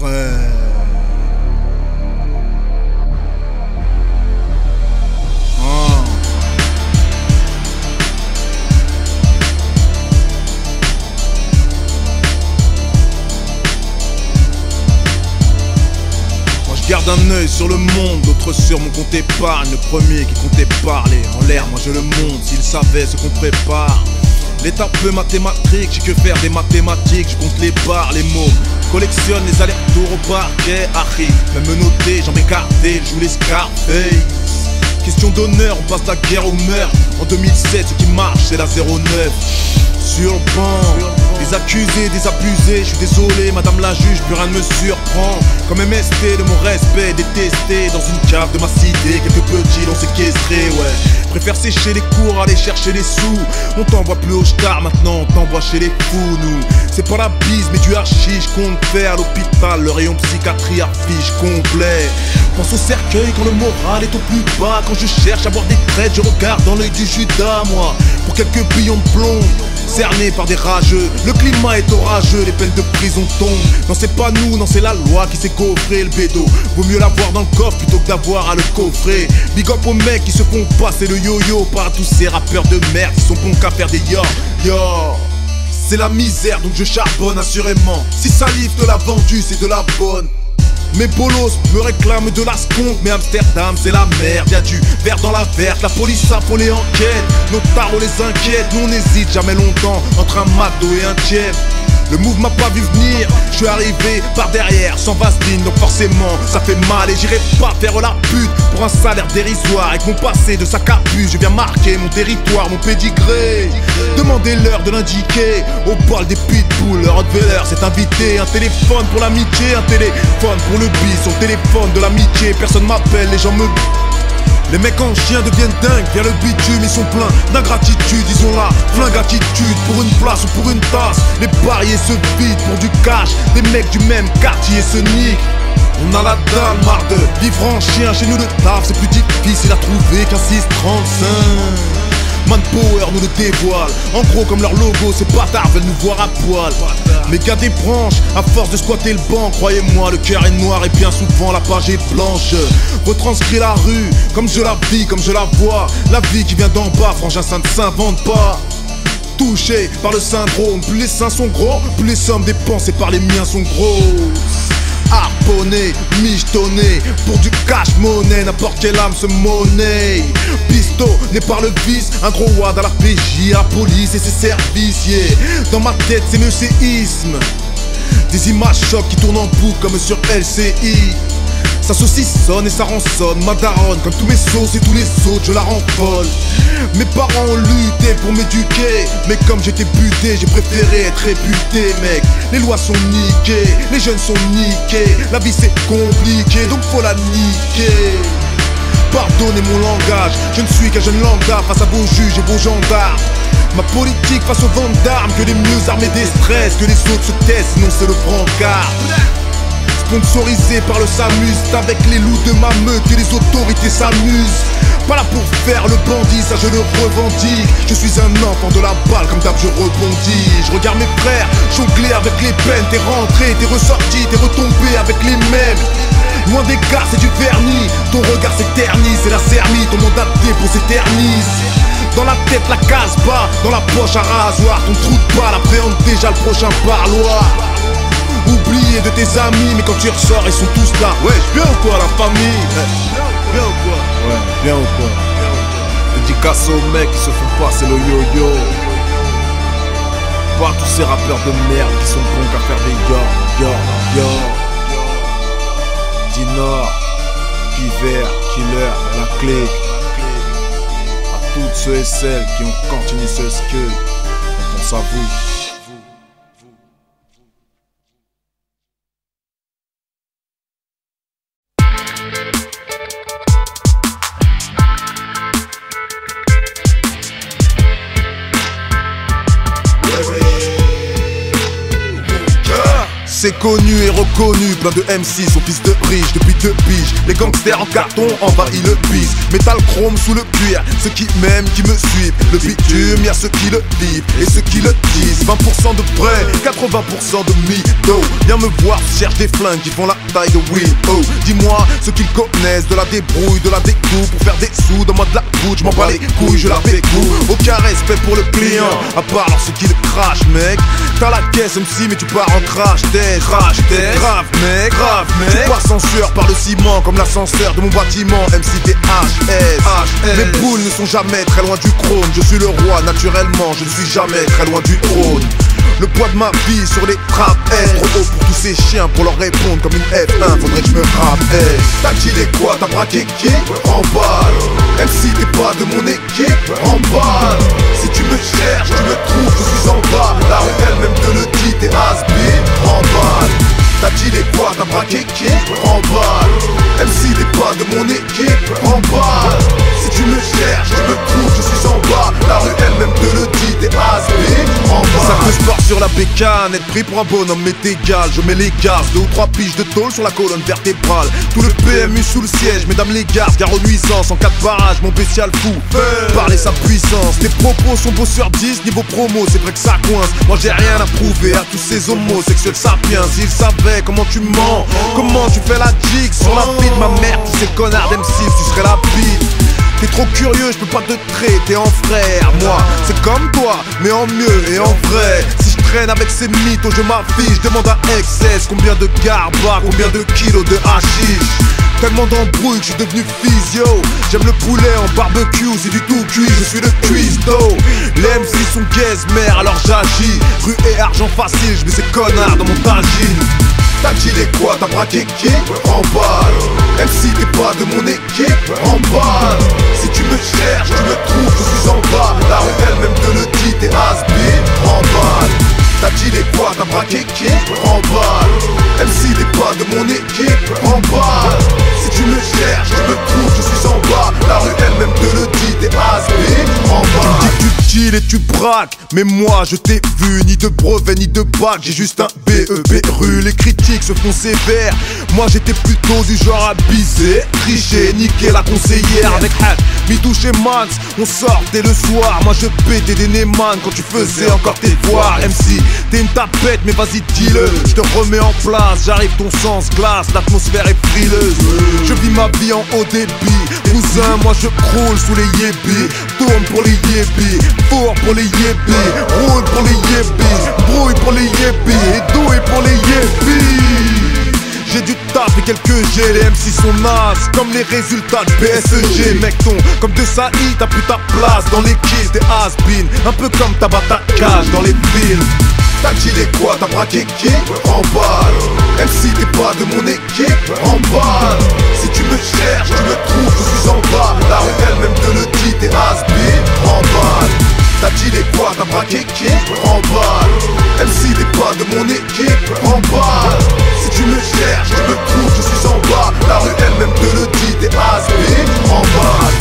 frère. Garde un œil sur le monde, l'autre sur mon compte épargne. Le premier qui comptait parler en l'air, moi je le monte. S'il savait ce qu'on prépare. L'étape peu mathématique, j'ai que faire des mathématiques. Je compte les barres, les mots, collectionne les allers-retours au parquet. Arrive, même menotté, jambes écartées, je joue les Scarface. Question d'honneur, on passe la guerre au meurtre. En 2007, ce qui marche, c'est la 09. Sur le banc, des accusés, des abusés. Je suis désolé, madame la juge, plus rien ne me surprend. Comme MST de mon respect, détesté dans une cave de ma cité. Quelques petits l'ont séquestré, ouais. Préfère sécher les cours, aller chercher les sous. On t'envoie plus au star, maintenant on t'envoie chez les fous, nous. C'est pas la bise, mais du hachis, compte faire à l'hôpital. Le rayon psychiatrie affiche complet. Pense au cercueil quand le moral est au plus bas. Quand je cherche à voir des traits, je regarde dans l'œil du Judas, moi. Pour quelques billions de plomb, cerné par des rageux, le climat est orageux, les peines de prison tombent. Non c'est pas nous, non c'est la loi qui s'est coffré le bédo. Vaut mieux l'avoir dans le coffre plutôt que d'avoir à le coffrer. Big up aux mecs qui se font passer le yo-yo par tous ces rappeurs de merde qui sont bons qu'à faire des yo. C'est la misère donc je charbonne assurément. Si Salif te l'a vendu c'est de la bonne. Mes bolos me réclament de la skunk, mais Amsterdam c'est la merde. Y'a du vert dans la verte, la police affolent les enquêtes. Nos tarots les inquiètent, nous on n'hésite jamais longtemps entre un McDo et un Tchèvre. Le move m'a pas vu venir, je suis arrivé par derrière sans vaseline, donc forcément ça fait mal. Et j'irai pas faire la pute pour un salaire dérisoire. Avec mon passé de sac à puce, je viens marquer mon territoire, mon pédigré. Demandez-leur de l'indiquer au bal des pitbulls. Leur Rottweiler s'est invité, un téléphone pour l'amitié, un téléphone pour le bis, son téléphone de l'amitié. Personne m'appelle, les gens me... Les mecs en chien deviennent dingues, vers le bitume ils sont pleins d'ingratitude. Ils ont la flingue attitude pour une place ou pour une tasse. Les barrières se vident pour du cash, des mecs du même quartier se niquent. On a la dalle, marre de vivre en chien. Chez nous le taf c'est plus difficile à trouver qu'un 635. Manpower nous le dévoile. En gros comme leur logo, ces bâtards veulent nous voir à poil. Mais gars des branches, à force de squatter le banc, croyez-moi le cœur est noir et bien souvent la page est blanche. Retranscrit la rue, comme je la vis, comme je la vois. La vie qui vient d'en bas, frangin ça ne s'invente pas. Touché par le syndrome, plus les seins sont gros, plus les sommes dépensées par les miens sont grosses. Harponné, michetonné, pour du cash monnaie, n'importe quelle âme se monnaie. Pistonné par le vice, un gros wad à la PJ, à la police et ses services, yeah. Dans ma tête c'est le séisme, des images chocs qui tournent en boucle comme sur LCI. Ça saucissonne et ça rançonne ma daronne. Comme tous mes sauces et tous les autres je la rends folle. Mes parents ont lutté pour m'éduquer, mais comme j'étais buté j'ai préféré être réputé mec. Les lois sont niquées, les jeunes sont niqués. La vie c'est compliqué donc faut la niquer. Pardonnez mon langage, je ne suis qu'un jeune lambda face à vos juges et vos gendarmes. Ma politique face aux ventes d'armes, que les mieux armés déstressent, que les autres se taisent, sinon c'est le brancard. Sponsorisé par le SAMUS, c'est avec les loups de ma meute que les autorités s'amusent. Pas là pour faire le bandit, ça je le revendique. Je suis un enfant de la balle, comme d'hab je rebondis. Je regarde mes frères jongler avec les peines. T'es rentré, t'es ressorti, t'es retombé avec les mêmes. Loin des gars c'est du vernis, ton regard s'éternise, c'est la cernie, ton mandat de dépôt s'éternise. Dans la tête la case bas, dans la poche un rasoir. Ton trou de balle appréhende déjà le prochain parloir. Oublié de tes amis, mais quand tu ressors ils sont tous là. Ouais, bien ou quoi la famille? Bien ou quoi? Ouais, bien ou quoi? Dédicace aux mecs qui se font passer le yo-yo. Pas tous ces rappeurs de merde qui sont bons qu'à faire des yo. Dinor, Piver, Killer, la clique. À toutes ceux et celles qui ont continué ce skill, on pense à vous. succès connu et reconnu. Plein de MC sont fils de riches depuis 2 piges. Les gangsters en carton envahissent le bis. Métal chrome sous le cuir, ceux qui m'aiment, qui me suivent. Le bitume, y'a ceux qui le vivent et ceux qui le disent. 20% de vrai, 80% de mytho. Viens me voir, cherche des flingues qui font la taille de Willow. Dis-moi ceux qu'ils connaissent, de la débrouille, de la découpe. Pour faire des sous, dans moi de la goutte, je m'en bats les couilles, je la bécou. Aucun respect pour le client, à part lorsqu'ils qui le crachent, mec. T'as la caisse MC mais tu pars en crash test. Grave mec, tu passes en sueur par le ciment comme l'ascenseur de mon bâtiment. MCTHS. Mes boules ne sont jamais très loin du trône. Je suis le roi naturellement, je ne suis jamais très loin du trône. Le poids de ma vie sur les trappes est trop haut pour tous ces chiens. Pour leur répondre comme une F1, faudrait que je me rappelle. T'as dealé quoi, t'as braqué qui? Remballe. Même si t'es pas de mon équipe, remballe. Si tu me cherches, tu me trouves, je suis en bas. La rue elle-même te le dit, t'es has-been, remballe. T'as dealé quoi, t'as braqué qui? Remballe. Même si t'es pas de mon équipe, remballe. Si tu me cherches, tu me trouves, je suis en bas. La rue elle-même te le dit, t'es has-been, remballe. Ça peut se voir sur la bécane, être pris pour un bonhomme m'est égal. Je mets les gaz, 2 ou 3 piges de tôle sur la colonne vertébrale. Tout le PMU sous le siège, mesdames les gars, gare aux nuisances. En cas de barrage, mon bestial fou, parler sa puissance. Tes propos sont beaux sur 10, niveau promo, c'est vrai que ça coince. Moi j'ai rien à prouver à tous ces homosexuels sapiens. S'ils savaient comment tu mens, comment tu fais la jig sur la vie de ma mère, tous ces connards d'M6, tu serais la bite. T'es trop curieux, je peux pas te traiter en frère. Moi, c'est comme toi, mais en mieux et en vrai. Si je traîne avec ces mythos, je m'affiche. Demande à XS combien de garba, combien de kilos de hashish. Tellement d'embrouilles que je suis devenu physio. J'aime le poulet en barbecue, c'est du tout cuit, je suis le cuistot. Les MC sont gaze-mère, alors j'agis. Rue et argent facile, je mets ces connards dans mon tagine. T'as dealé quoi, t'as braqué qui? Remballe. Même si t'es pas de mon équipe, remballe. Si tu me cherches, tu me trouves, je suis en bas. La rue elle-même te le dit, t'es has-been, remballe. T'as dealé quoi, t'as braqué qui? Remballe. Même si t'es pas de mon équipe, remballe. Si tu me cherches, tu me trouves, je suis en bas. La rue elle-même te le dit, t'es has-been, remballe. Tu me dis que tu deals et tu braques, mais moi je t'ai vu, ni de brevet ni de bac, j'ai juste un BEP rue. Les critiques se font sévères, moi j'étais plutôt du genre à biser, tricher, niquer la conseillère. Avec Hat, Mitouche et Max, on sortait le soir. Moi je pétais des Neyman quand tu faisais encore tes devoirs. MC, t'es une tapette mais vas-y dis-le, je te remets en place, j'arrive ton sens glace, l'atmosphère est frileuse. Je vis ma vie en haut débit, cousin moi je croule sous les yébis. Tourne pour les yébis, four pour les yébis, roule pour les yébis, brouille pour les yébis et douille pour les yébis. J'ai du taf et quelques G, les MC sont nazes comme les résultats de PSG. Mec ton, comme de Saïd, t'as plus ta place dans les kills, t'es has-been, un peu comme ta bata cage dans les films. T'as dealé quoi, t'as braqué qui? Remballe. Même si t'es pas de mon équipe, remballe. Si tu me cherches, tu me trouves, je suis en bas. La rue elle-même te le dit, t'es has-been, remballe. T'as dealé quoi, t'as braqué qui? Remballe. Même si t'es pas de mon équipe, remballe. Si tu me cherches, tu me trouves, je suis en bas. La rue elle-même te le dit, t'es has-been, remballe.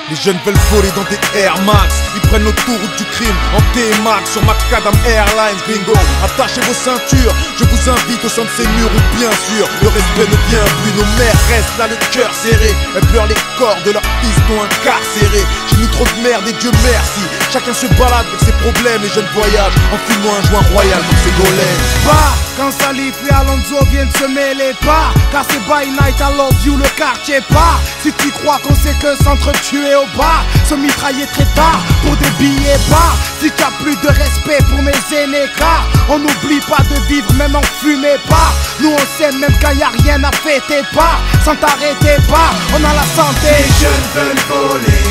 Les jeunes veulent voler dans des Air Max, ils prennent l'autoroute du crime en T-Max sur Macadam Airlines, bingo. Attachez vos ceintures, je vous invite au sein de ces murs où bien sûr le respect ne vient plus. Nos mères restent là le cœur serré, elles pleurent les corps de leurs pistons incarcérés. J'ai mis trop de merde et Dieu merci, chacun se balade avec ses problèmes. Les jeunes voyagent en fumant un joint royal pour ses golèmes. Bah Quand Salif et Alonso viennent se mêler pas, car c'est by night, I love you, le quartier part. Si tu crois qu'on sait que s'entretuer au bar, se mitrailler très tard pour des billets bas. Si tu as plus de respect pour mes aînés, car on n'oublie pas de vivre même en fumée pas. Nous on s'aime même quand y a rien à fêter pas. Sans t'arrêter pas, on a la santé. Les jeunes veulent voler,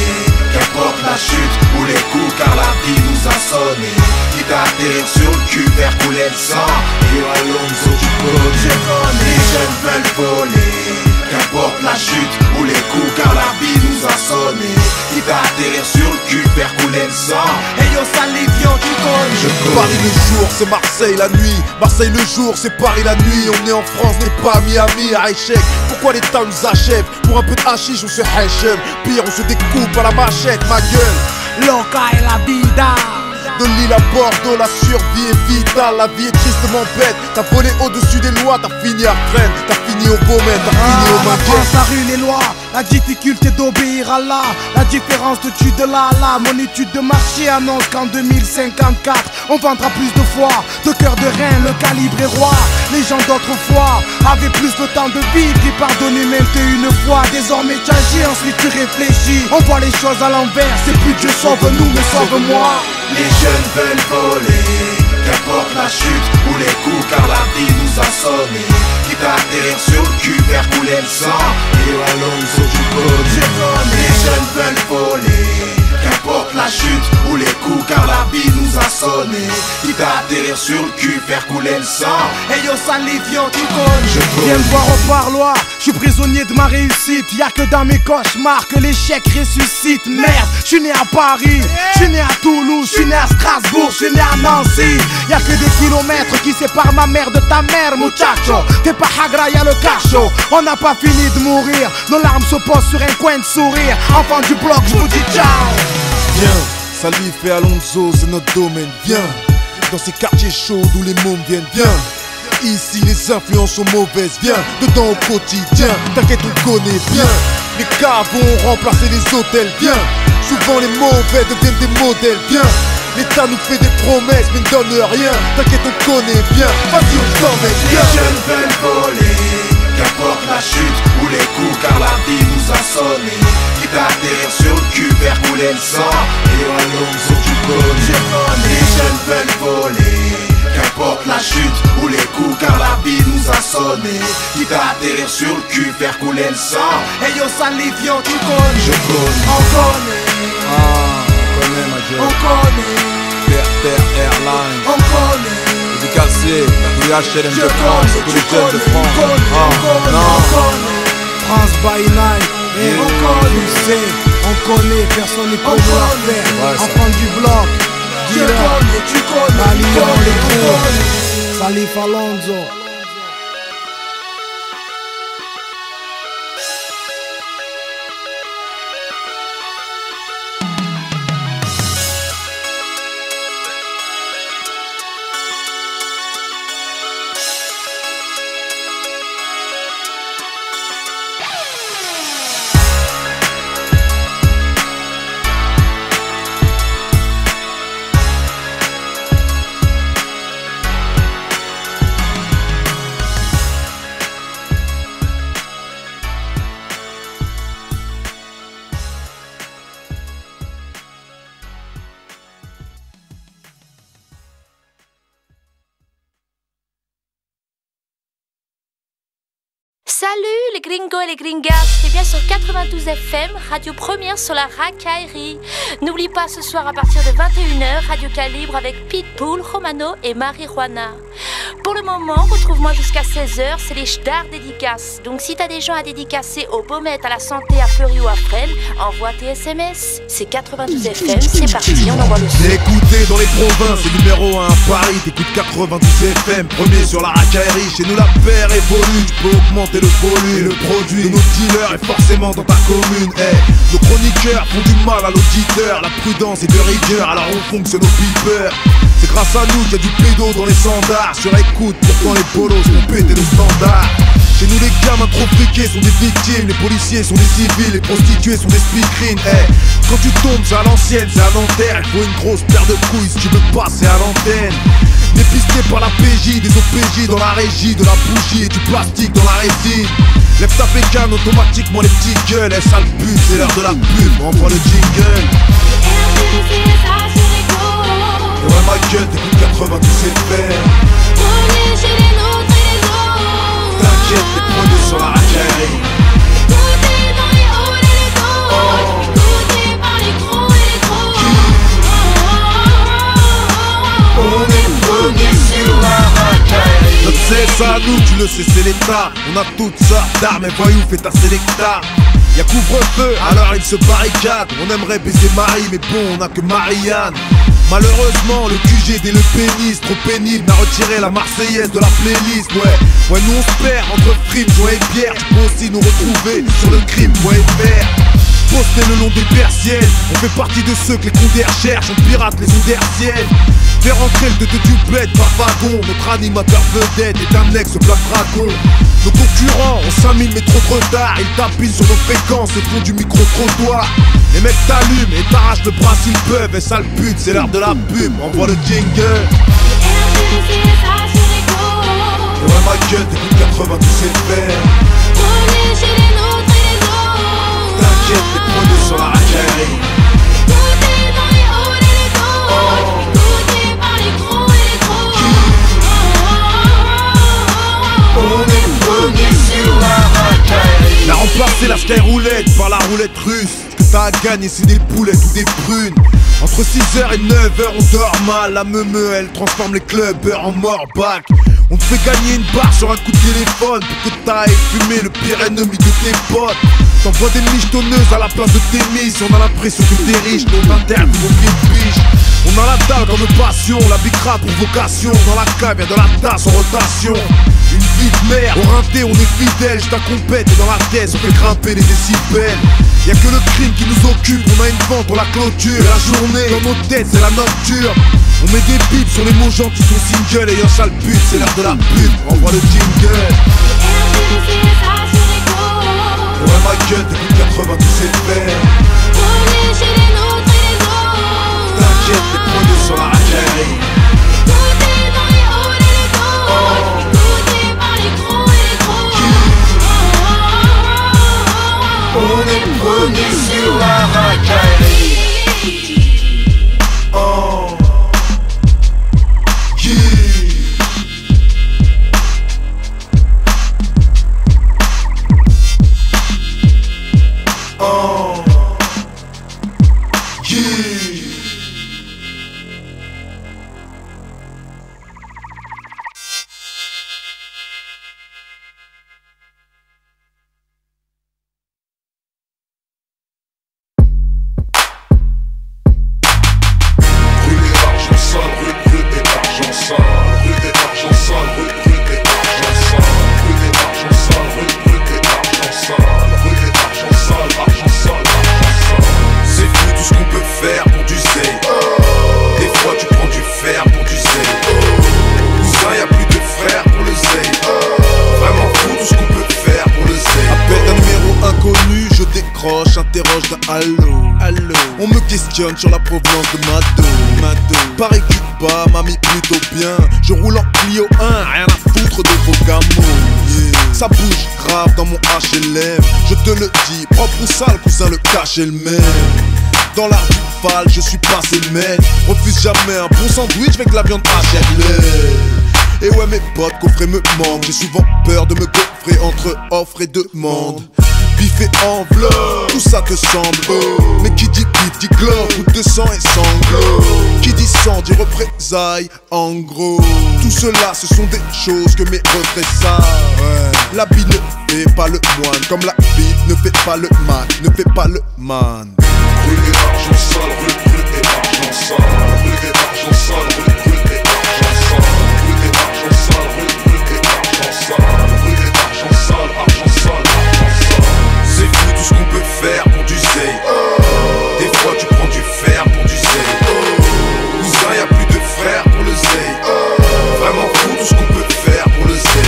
qu'importe la chute ou les coups, car la vie nous a sonné. Quitte à atterrir sur le cul, faire couler le sang. Et Alonso tu connais. Les jeunes veulent voler, qu'importe la chute ou les coups, car la vie nous a sonné. Quitte à atterrir sur le cul, faire couler le sang. Et yo Salif, yo tu connais. Paris le jour, c'est Marseille la nuit. Marseille le jour, c'est Paris la nuit. On est en France, n'est pas Miami, à échec. Pourquoi l'État nous achève? Pour un peu de hashish, on se hachem. Pire, on se découpe à la machette, ma gueule. Loca et la vida. De Lille à Bordeaux, la survie est vitale. La vie est tristement bête. T'as volé au-dessus des lois, t'as fini à Rennes. T'as fini au Beaumet, t'as fini au La Maquette. France, la rue, les lois. La difficulté d'obéir à Allah. La différence de tu de là à là. Mon étude de marché annonce qu'en 2054 on vendra plus de fois. De cœur de rein, le calibre est roi. Les gens d'autrefois avaient plus de temps de vivre. Ils pardonnaient même une fois. Désormais tu agis, ensuite tu réfléchis. On voit les choses à l'envers. C'est plus Dieu sauve nous, mais sauve-moi. Les jeunes veulent voler, qu'importe la chute ou les coups, car la vie nous a sonné. Quitte à atterrir sur le cul, faire couler le sang. Et Alonso tu connais. Les jeunes veulent voler, qu'importe la chute ou les coups, car la vie nous a sonné. Quitte à atterrir sur le cul, faire couler le sang. Et yo Salif, yo tu connais. Viens me voir au parloir, je suis prisonnier de ma réussite. Y'a que dans mes cauchemars que l'échec ressuscite. Merde, je suis né à Paris, je suis né à Toulouse, je suis né à Strasbourg, je suis né à Nancy. Y'a que des kilomètres qui séparent ma mère de ta mère, muchacho. T'es pas hagra, y'a le cacho. On n'a pas fini de mourir, nos larmes se posent sur un coin de sourire. Enfant du bloc, je vous dis ciao. Viens, Salif et Alonso, c'est notre domaine, viens. Dans ces quartiers chauds d'où les mômes viennent, viens. Ici les influences sont mauvaises, viens. Dedans au quotidien, t'inquiète on connaît bien. Les caves vont remplacer les hôtels, viens. Souvent les mauvais deviennent des modèles, viens. L'État nous fait des promesses mais ne donne rien. T'inquiète on connaît bien, vas-y on t'emmène, Les viens. jeunes veulent voler, qu'importe la chute ou les coups, car la vie nous a sonné. Quitte à atterrir sur le cul, faire couler le sang. Et Alonso tu connais. Les jeunes veulent voler, qu'importe la chute ou les coups, car la vie nous a sonné. Quitte à atterrir sur le cul, faire couler le sang. Et yo Salif, yo tu connais. Je connais. On connaît, On connaît ma gueule. on connaît, Terre Airlines, on connaît. dédicacé à tous les HLM Je de France, à tous les jeunes de France. France by night, et on connaît, tu sais, on connaît, personne n'est pour nous la faire. Ouais, ça. Enfant du bloc, dis-leur, tu connais, les gros, Salif Alonso. Salut les gringos et les gringas, c'est bien sur 92 FM, radio première sur la racaillerie. N'oublie pas ce soir à partir de 21h, Radio Calibre avec Pitbull, Romano et Marijuana. Pour le moment, retrouve-moi jusqu'à 16h, c'est les Shdar dédicaces. Donc si t'as des gens à dédicacer au Beaumet, à la Santé, à Fleury ou à Fresnes, envoie tes SMS. C'est 92 FM, c'est parti, on envoie le son. Écoutez dans les provinces, c'est numéro 1 à Paris. T'écoutes 92 FM, premier sur la racaillerie. Chez nous la paire évolue, tu peux augmenter le volume. Et le produit de nos dealers est forcément dans ta commune. Nos chroniqueurs font du mal à l'auditeur. La prudence est de rigueur, alors on fonctionne au piper. C'est grâce à nous qu'il y a du pédo dans les standards. Sur écoute, pourtant les polos sont pétés de standards. Chez nous les gamins trop friqués sont des victimes. Les policiers sont des civils, les prostituées sont des speakerines. Quand tu tombes c'est à l'ancienne, c'est à Nanterre. Il faut une grosse paire de couilles si tu veux passer à l'antenne. Les pisté par la PJ, des OPJ dans la régie, de la bougie et du plastique dans la résine. Lève ta pécane automatiquement les petits gueules, elle sale pute, c'est l'heure de la pub, envoie le jingle. Et ouais ma gueule, t'écoutes 80, tu sais faire. Prenez chez les nôtres et les autres. T'inquiète, t'es preneux sur la racaille. Écoutez dans les halls et les doors. Écoutez par les gros et les gros. On est premier sur la racaille. Notre c'est ça, nous, tu le sais, c'est l'état. On a toutes sortes d'armes, et voyou, fais ta sélecta. Y'a couvre-feu, alors il se barricade. On aimerait baiser Marie, mais bon, on a que Marianne. Malheureusement, le QG et le pénis, trop pénible, n'a retiré la Marseillaise de la playlist. Ouais, nous on se perd entre frimes, joie et bière. Tu peux aussi nous retrouver sur le crime.fr. Poster le long des persiennes, on fait partie de ceux que les condés cherchent. On pirate les ondes hertziennes. Faire entrer le de du bled par wagon. Notre animateur vedette est un ex-Black Dragon. Nos concurrents ont 5000 métros de retard. Ils tapinent sur nos fréquences et font du micro-trottoir. Les mecs t'allument et t'arrachent le bras s'ils peuvent. Et sale pute, c'est l'heure de la pub, envoie le jingle. Et ouais ma gueule, t'écoutes 80, tu sais faire. Prenez chez les nôtres et les autres. T'inquiète, t'es preneux sur la racaille. Écoutez dans les halls et les doors. Écoutez par les gros et les gros. On est premier sur la racaille. La remplacer la skyroulette par la roulette russe. Ce que t'as à gagner c'est des poulettes ou des prunes. Entre 6h et 9h on dort mal. La meumeux elle transforme les clubbers en morbac. On te fait gagner une barre sur un coup de téléphone pour que t'ailles fumer le pire ennemi de tes potes. T'envoies des michetonneuses à la place de tes mises. On a l'impression que t'es riche, nos internes vont biche. On a la dalle comme passion, la bicra pour vocation. Dans la cave y'a de la tasse en rotation. Une vie de merde, au rinté on est fidèle. J't'accompète et dans la tête on fait grimper les décibels. Y'a que le crime qui nous occupe, on a une vente pour la clôture. Et la journée, dans nos têtes c'est la nocturne. On met des bips sur les mots gens qui sont singles. Et un sale but, c'est l'heure de la pub, envoie le jingle. Et ouais ma gueule, t'écoutes 80, tu sais faire. Prenez chez les nôtres et les autres. T'inquiète, t'es preneux sur la racaille. Écoutez dans les halls et les doors. Écoutez par les gros et les gros. On est premier sur la racaille. Oh, yeah. Oh, yeah. Interroge d'un allô. On me questionne sur la provenance de ma dos. Pareil Cuba m'a mis plutôt bien. Je roule en Clio 1, rien à foutre de vos gamos. Yeah. Ça bouge grave dans mon HLM. Je te le dis, propre ou sale, cousin, le cache est le même. Dans l'art du fal, je suis passé maître. Refuse jamais un bon sandwich avec de la viande HLM. Et ouais mes potes, coffret me manque. J'ai souvent peur de me gaufrer entre offre et demande. Bif et enveloppe, tout ça te semble beau. Mais qui dit bif dit globe, route de sang et sanglots. Qui dit sang dit représailles, en gros. Tout cela ce sont des choses que mes représailles. La bille ne fait pas le moine, comme la bite ne fait pas le man, ne fait pas le man. Brûler l'argent sale, brûler l'argent sale, brûler l'argent sale, brûler l'argent sale, brûler l'argent sale, brûler l'argent sale, brûler l'argent sale, argent sale. C'est fou tout ce qu'on peut faire pour du zé. Des fois tu prends du fer pour du zé. Cousin y'a plus de frères pour le zé. Vraiment fou tout ce qu'on peut faire pour le zé.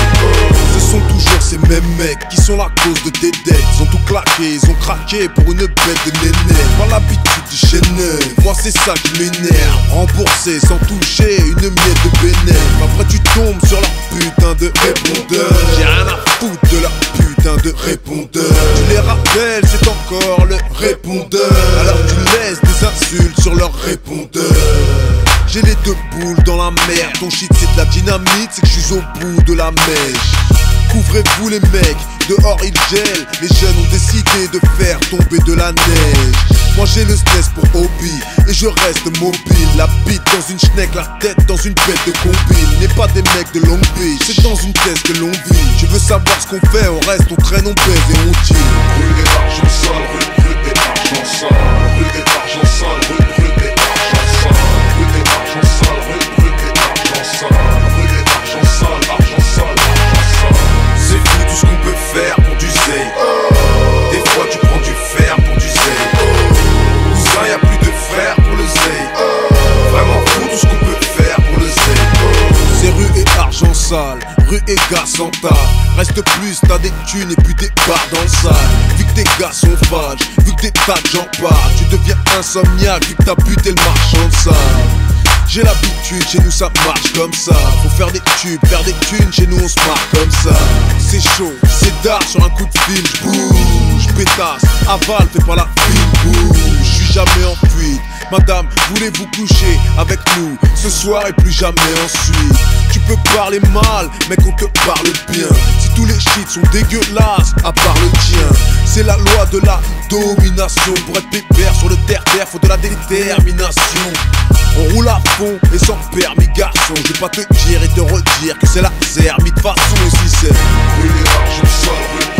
Ce sont toujours ces mêmes mecs qui sont la cause de tes dettes. Ils ont tout claqué, ils ont craqué pour une bête de néné. Pas l'habitude de chaîneux. Moi c'est ça qui m'énerve. Rembourser sans toucher une miette de bénéfice. Après tu tombes sur leur putain de répondeur. J'ai rien à foutre de leur putain de répondeur. Tu les rappelles, c'est encore le répondeur. Alors tu laisses des insultes sur leur répondeur. J'ai les deux boules dans la mer. Ton shit c'est de la dynamite, c'est que je suis au bout de la mèche. Couvrez-vous les mecs, dehors il gèle. Les jeunes ont décidé de faire tomber de la neige. Moi j'ai le SNES pour hobby et je reste mobile. La bite dans une schneck, la tête dans une bête de combine. N'est pas des mecs de Long Beach, c'est dans une thèse que l'on vit. Tu veux savoir ce qu'on fait, on reste, on traîne, on baise et on tire. Rue des argent sale, rue des argent sale, rue des argent sale, rue des argent sale, rue des argent sale, rue des argent sale, rue des argent sale, argent sale, argent sale. C'est fou tout ce qu'on peut faire pour du zé. Des fois tu prends du fer pour du zé. Cousin y'a plus de frères pour le zé. Vraiment fou tout ce qu'on peut faire pour le zé. C'est rue et argent sale, rue et gars sans tas. Reste plus, t'as des thunes et puis des barres dans le sale. Vu que tes gars sont vages, vu que des tas de gens parlent, tu deviens insomniaque vu que t'as buté le marchand de sale. J'ai l'habitude, chez nous ça marche comme ça. Faut faire des tubes, faire des thunes, chez nous on se marre comme ça. C'est chaud, c'est d'art sur un coup de fil. J'bouge, pétasse, avale, fais pas la file. Bouge, j'suis jamais en fuite. Madame, voulez-vous coucher avec nous ce soir et plus jamais ensuite? Tu peux parler mal, mais qu'on te parle bien. Si tous les shit sont dégueulasses, à part le tien. C'est la loi de la domination. Pour être pépère sur le terre-terre, faut de la détermination. On roule à fond et sans permis garçon. Je vais pas te dire et te redire que c'est la zermie de façon aussi c'est. Rue des argent sale,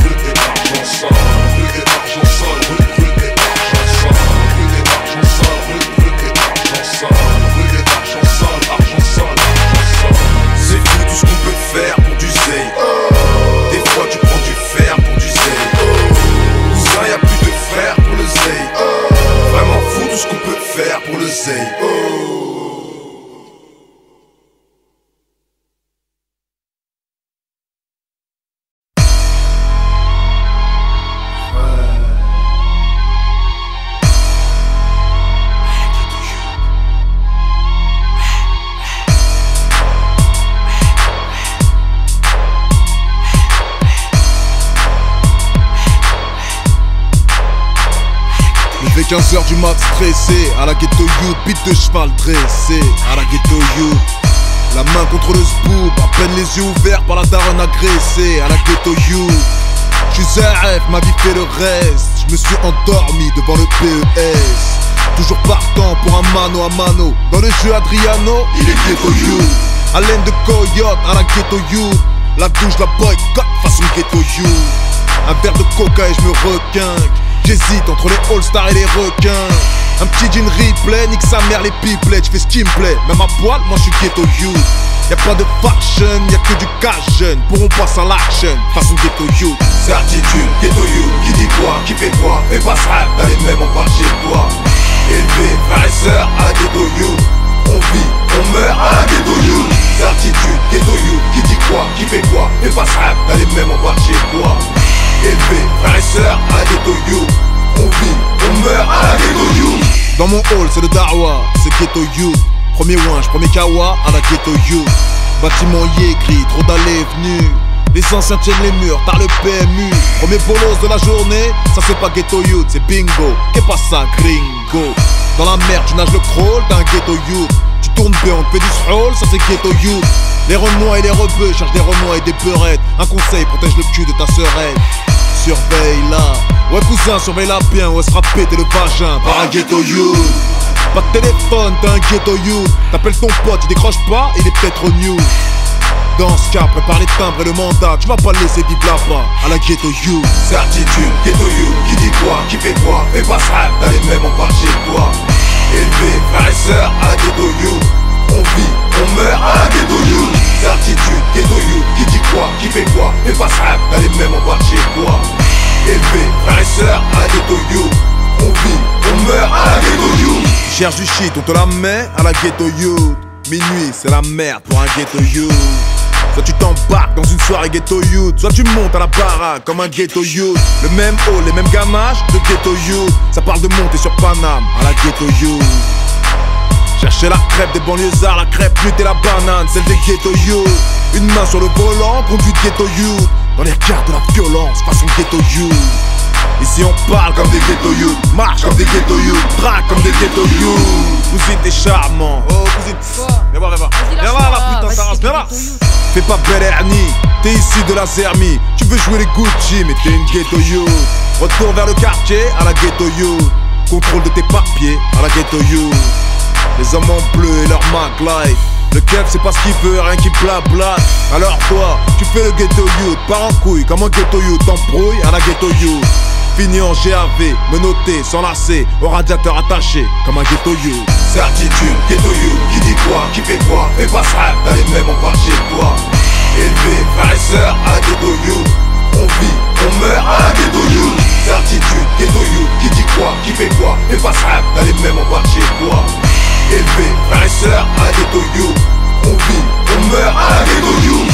rue des argent sale, rue des argent sale, rue des argent sale, rue des argent sale, rue des argent sale, rue des argent sale, argent sale, argent sale. C'est fou tout ce qu'on peut faire pour du zé. Des fois tu prends du fer pour du zé. Cousin y'a plus de frères pour le zé. Vraiment fou tout ce qu'on peut faire pour le zé. Levé 15h du mat stressé, à la ghetto youth, beat de cheval dressé, à la ghetto youth. La main contre le sboob, à peine les yeux ouverts par la daronne agressée, à la ghetto youth. J'suis ZF, ma vie fait le reste, j'me suis endormi devant le PES. Toujours partant pour un mano à mano, dans le jeu Adriano, il est ghetto youth. Haleine de coyote, à la ghetto youth. La douche, la boycott, façon ghetto youth. Un verre de coca et j'me requinque. J'hésite entre les all-stars et les requins. Un petit jean replay, nique sa mère les pipelets. J'fais ce qui me plaît, même à poil, moi j'suis ghetto youth. Y'a pas de faction, y'a que du cash jeune. Pourront passer à l'action, façon ghetto youth. Certitude, ghetto youth, qui dit quoi, qui fait quoi, fais pas ce rap, t'as les mêmes en part chez toi. Élevé, frères et sœurs, à la ghetto youth. On vit, on meurt à la ghetto youth. Certitude, ghetto youth, qui dit quoi, qui fait quoi, fais pas ce rap, t'as les mêmes en part chez toi. Élevé, frères et sœurs, à la ghetto youth. On vit, on meurt à la ghetto youth. Dans mon hall c'est le Darwa, c'est ghetto youth. Premier winch, premier kawa, à la ghetto youth. Bâtiment y écrit, trop d'allées et venues. Les anciens tiennent les murs, t'as le PMU. Premier bolos de la journée, ça c'est pas ghetto youth, c'est bingo. Qu'est pas ça, gringo? Dans la merde, tu nages le crawl, t'as un ghetto youth. Tu tournes bien, on te fait du stroll, ça c'est ghetto youth. Les renois et les rebeux cherchent des renois et des peurettes. Un conseil, protège le cul de ta sœurette. Surveille-la, ouais cousin, surveille-la bien, ou elle sera pété le vagin par un ghetto youth. Pas de téléphone, t'as un ghetto youth. T'appelles ton pote, il décroche pas, il est peut-être au news. Dans ce cas, prépare les timbres et le mandat. Tu vas pas le laisser vivre là-bas, à la ghetto youth. Certitude, ghetto youth, qui dit quoi, qui fait quoi, fais pas ce rap, t'as les mêmes en part chez toi. Élevé, frères et sœurs, à la ghetto youth. On vit, on meurt à la ghetto youth. Certitude, ghetto youth, qui dit quoi, qui fait quoi, fais pas ce rap, t'as les mêmes en part chez toi. Élevé, frères et sœurs, à la ghetto youth. On vit, on meurt à la ghetto youth. Tu cherches du shit, on te la met à la ghetto youth. Minuit, c'est la merde pour un ghetto youth. Soit tu t'embarques dans une soirée ghetto youth, soit tu montes à la baraque comme un ghetto youth. Le même hall, les mêmes ganaches de ghetto youth. Ça parle de monter sur Paname à la ghetto youth. Chercher la crêpe des banlieusards, la crêpe lutte et la banane, celle des ghetto youth. Une main sur le volant, conduite ghetto youth. Dans les regards de la violence, façon ghetto youth. Ici on parle comme des ghetto youth, marche comme des ghetto youth, traque comme des ghetto youth. Cousine t'es charmant, oh cousine, viens voir, viens voir là putain ça rase, viens là. Fais pas belle hernie, t'es ici de la Zermie. Tu veux jouer les Gucci mais t'es une ghetto youth. Retour vers le quartier à la ghetto youth. Contrôle de tes papiers à la ghetto youth. Les hommes en bleu et leur Mac Life. Le keuf c'est pas ce qu'il veut, rien qui blabla. Alors toi, tu fais le ghetto youth, pars en couille comme un ghetto youth, t'embrouilles à la ghetto youth. Fini en GAV, menotté, s'enlacer, au radiateur attaché, comme un ghetto youth. Certitude, ghetto youth, qui dit quoi, qui fait quoi, fais pas ça, t'as les mêmes, on part chez toi. Élevé, frères et sœurs, à la ghetto youth. On vit, on meurt à la ghetto youth. Certitude, ghetto youth, qui dit quoi, qui fait quoi, fais pas ça, t'as les mêmes, on part chez toi. Élevé, frères et sœurs, à la ghetto youth. On vit, on meurt à la ghetto youth.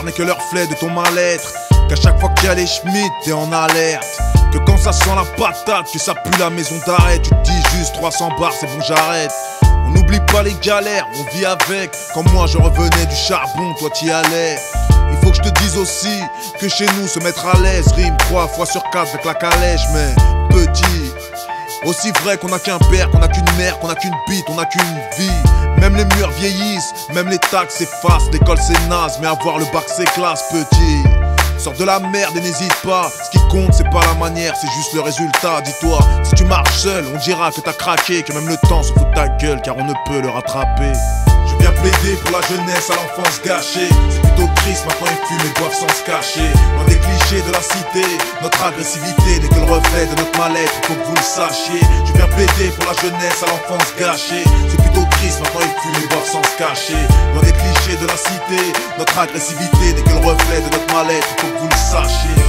N'est que leur flèche de ton mal-être. Qu'à chaque fois qu'il y a les Schmitt, t'es en alerte. Que quand ça sent la patate, que ça pue la maison d'arrêt. Tu te dis juste 300 bars, c'est bon j'arrête. On n'oublie pas les galères, on vit avec. Quand moi je revenais du charbon, toi t'y allais. Il faut que je te dise aussi que chez nous se mettre à l'aise rime 3 fois sur 4 avec la calèche. Mais petit, aussi vrai qu'on a qu'un père, qu'on a qu'une mère, qu'on a qu'une bite, on a qu'une vie. Même les murs vieillissent, même les taxes s'effacent. L'école c'est naze, mais avoir le bac c'est classe, petit. Sors de la merde et n'hésite pas. Ce qui compte c'est pas la manière, c'est juste le résultat. Dis-toi, si tu marches seul, on dira que t'as craqué. Que même le temps se fout de ta gueule, car on ne peut le rattraper. Je viens plaider pour la jeunesse à l'enfance gâchée. C'est plutôt triste, maintenant ils fument et boivent sans se cacher. Loin des clichés de la cité, notre agressivité n'est que le reflet de notre mal-être, il faut que vous le sachiez. Je viens plaider pour la jeunesse à l'enfance gâchée. C'est plutôt triste, maintenant ils fument et boivent sans se cacher. Loin des clichés de la cité, notre agressivité n'est que le reflet de notre mal-être, il faut que vous le sachiez.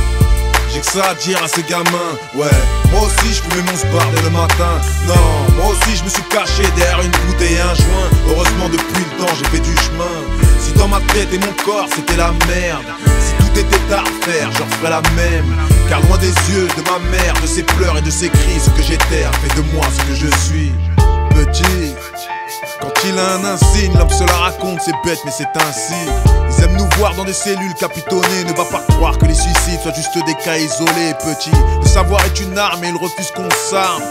J'ai que ça à dire à ces gamins, ouais. Moi aussi je fumais mon spar dès le matin. Non, moi aussi je me suis caché derrière une bouteille et un joint. Heureusement depuis le temps j'ai fait du chemin. Si dans ma tête et mon corps c'était la merde, si tout était à refaire, j'en ferais la même. Car loin des yeux de ma mère, de ses pleurs et de ses cris, ce que j'étais a fait de moi ce que je suis. Petit, quand il a un insigne, l'homme se la raconte, c'est bête mais c'est ainsi. Ils aiment nous voir dans des cellules capitonnées. Ne va pas croire que les suicides soient juste des cas isolés, petit. Le savoir est une arme et ils refusent qu'on s'arme.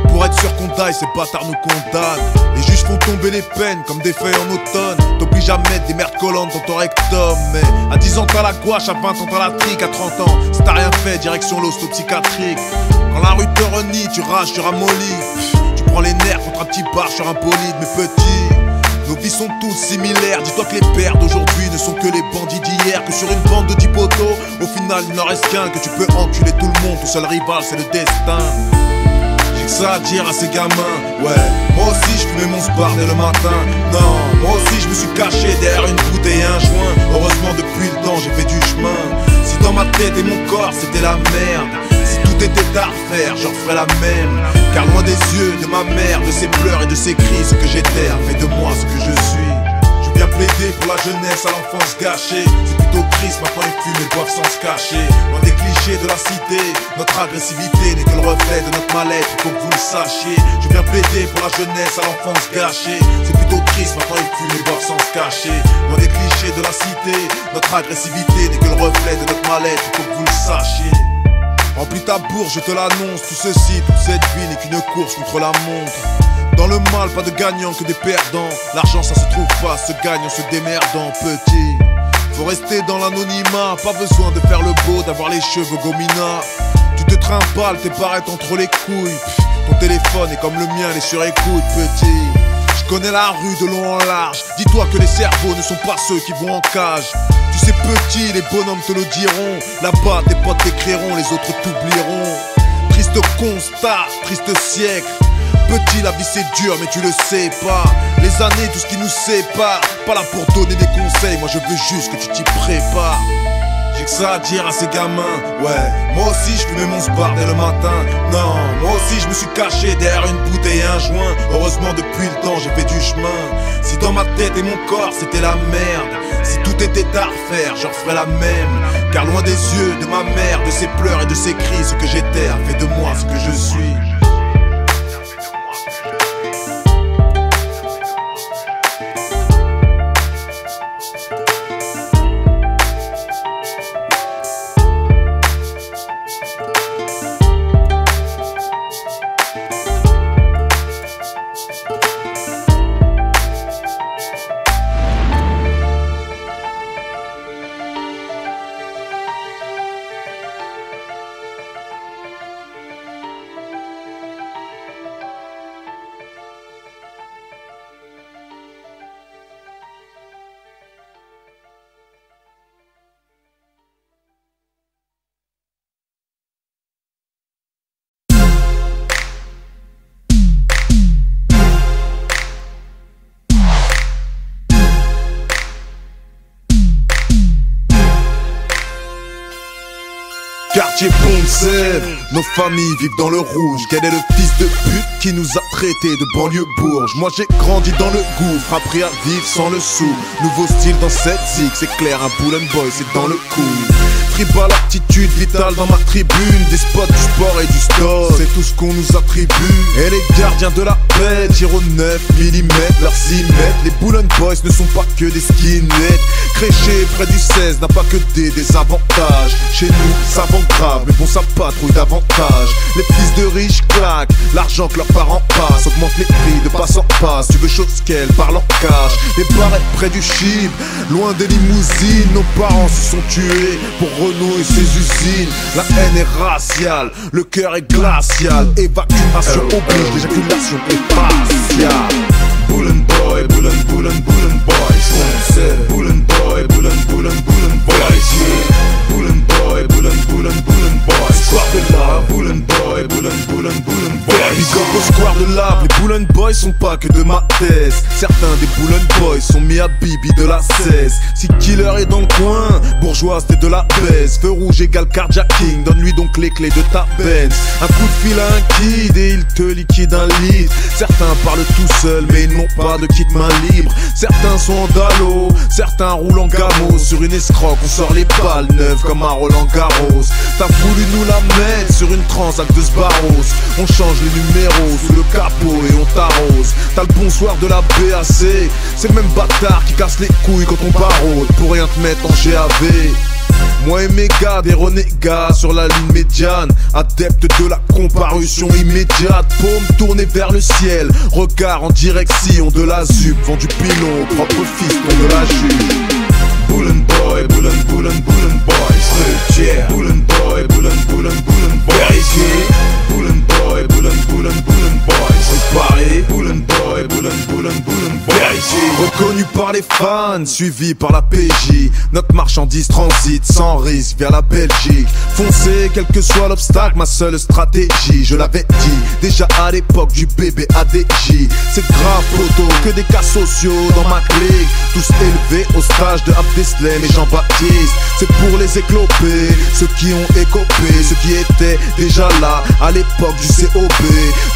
Pour être sûr qu'on taille, ces bâtards nous condamnent. Les juges font tomber les peines comme des feuilles en automne. T'obliges à mettre des merdes collantes dans ton rectum. Mais à 10 ans t'as la gouache, à 20 ans t'as la trique. À 30 ans, si t'as rien fait, direction l'hosto-psychiatrique. Quand la rue te renie, tu rages, tu ramollis. Tu prends les nerfs contre un petit bar sur un bolide. Mais petit, nos vies sont toutes similaires. Dis-toi que les pères d'aujourd'hui ne sont que les bandits d'hier. Que sur une bande de 10 poteaux, au final il n'en reste qu'un. Que tu peux enculer tout le monde, ton seul rival c'est le destin. J'ai que ça à dire à ces gamins, ouais. Moi aussi je fumais mon spar dès le matin. Non, moi aussi je me suis caché derrière une bouteille et un joint. Heureusement depuis le temps j'ai fait du chemin. Si dans ma tête et mon corps c'était la merde, si tout était à refaire, j'en ferais la même. Car loin des yeux de ma mère, de ses pleurs et de ses cris, ce que j'étais a fait de moi ce que je suis. Je viens plaider pour la jeunesse à l'enfance gâchée. C'est plutôt triste, maintenant ils fument et boivent sans se cacher. Loin des clichés de la cité, notre agressivité n'est que le reflet de notre mal-être, il faut que vous le sachiez. Je viens plaider pour la jeunesse à l'enfance gâchée. C'est plutôt triste, maintenant ils fument et boivent sans se cacher. Loin des clichés de la cité, notre agressivité n'est que le reflet de notre mal-être, il faut que vous le sachiez. Remplis ta bourse, je te l'annonce. Tout ceci, toute cette vie n'est qu'une course contre la montre. Dans le mal, pas de gagnants que des perdants. L'argent ça se trouve pas, se gagne en se démerdant. Petit, faut rester dans l'anonymat. Pas besoin de faire le beau, d'avoir les cheveux gomina. Tu te trimbales, tes barrettes entre les couilles. Ton téléphone est comme le mien, il est sur écoute. Petit, je connais la rue de long en large. Dis-toi que les cerveaux ne sont pas ceux qui vont en cage. Tu sais petit, les bonhommes te le diront. Là-bas tes potes t'écriront, les autres t'oublieront. Triste constat, triste siècle. Petit, la vie c'est dur mais tu le sais pas. Les années, tout ce qui nous sépare. Pas là pour donner des conseils, moi je veux juste que tu t'y prépares. J'ai que ça à dire à ces gamins. Ouais, moi aussi je fumais mon sbar dès le matin. Non, moi aussi je me suis caché derrière une bouteille et un joint. Heureusement depuis le temps j'ai fait du chemin. Si dans ma tête et mon corps c'était la merde, si tout était à refaire, je referais la même. Car loin des yeux de ma mère, de ses pleurs et de ses cris, ce que j'étais a fait de moi ce que je suis. Quartier Pont-de-Sèvres, nos familles vivent dans le rouge. Quel est le fils de pute qui nous a traités de banlieue bourge? Moi j'ai grandi dans le gouffre, appris à vivre sans le sou. Nouveau style dans cette zig, c'est clair, un Bull and Boy c'est dans le coup. Tribal aptitude vitale dans ma tribune. Des spots, du sport et du stock, c'est tout ce qu'on nous attribue. Et les gardiens de la paix tirent au 9 mm, leurs 6 mètres. Les Bull and Boys ne sont pas que des skinheads. Créché près du 16 n'a pas que des désavantages. Chez nous, ça vend grave, mais bon ça patrouille davantage. Les fils de riches claquent l'argent que leurs parents passent. Augmente les prix de passe en passe. Tu veux chose qu'elle parle en cash. Les barrettes près du chib, loin des limousines. Nos parents se sont tués pour Renault et ses usines. La haine est raciale, le cœur est glacial. Évacuation oblige, l'éjaculation est partiale. Bull and Boy, Bull and Bull and Bull and Boys. Bull and Boy, Bull and Bull and Bull and Boys. Bull and Boy, Bull and Bull and Bull and Boys. Square de là, Bull and Boy, Bull and Bull and Bull and Boys. Big up au square de l'Arbre, les Bull and Boys sont pas que de ma thèse. Certains des Bull and Boys sont mis à Bibi de la 16. Si Killer est dans le coin, bourgeoise t'es de la baisse. Feu rouge égale carjacking, donne-lui donc les clés de ta Benz. Un coup de fil à un kid et il te liquide un litre. Certains parlent tout seuls mais ils n'ont pas de kit main libre. Certains sont en dallo, certains roulent en gamo. Sur une escroque on sort les balles neuves comme un Roland Garros. T'as voulu nous la mettre sur une transac de Sbarros. On change les numéros sous le capot et on t'arrose. T'as le bonsoir de la BAC, c'est le même bâtard qui casse les couilles quand on barode pour rien te mettre en GAV. Moi et mes gars, des renégats sur la ligne médiane, adeptes de la comparution immédiate. Paume tournée vers le ciel, regard en direction de la ZUP. Vendu pilon au propre fiston de la juge. Bull and Boy, Bull and Bull and Bull and Boys. Bull and Boy, Bull and Bull and Bull and Boys. Bull and Boy, Bull and Bull and Bull and Boys. Paris, Bull and Boy, Bull and Bull and Bull and Boys. reconnu par les fans, suivi par la PJ. Notre marchandise transite sans risque vers la Belgique. Foncez, quel que soit l'obstacle, ma seule stratégie. Je l'avais dit déjà à l'époque du bébé ADJ. C'est grave photo, que des cas sociaux dans ma clique. Tous élevés au stage de Abdeslam et Jean-Baptiste. C'est pour les éclopés, ceux qui ont écopé, ceux qui étaient déjà là à l'époque du COB.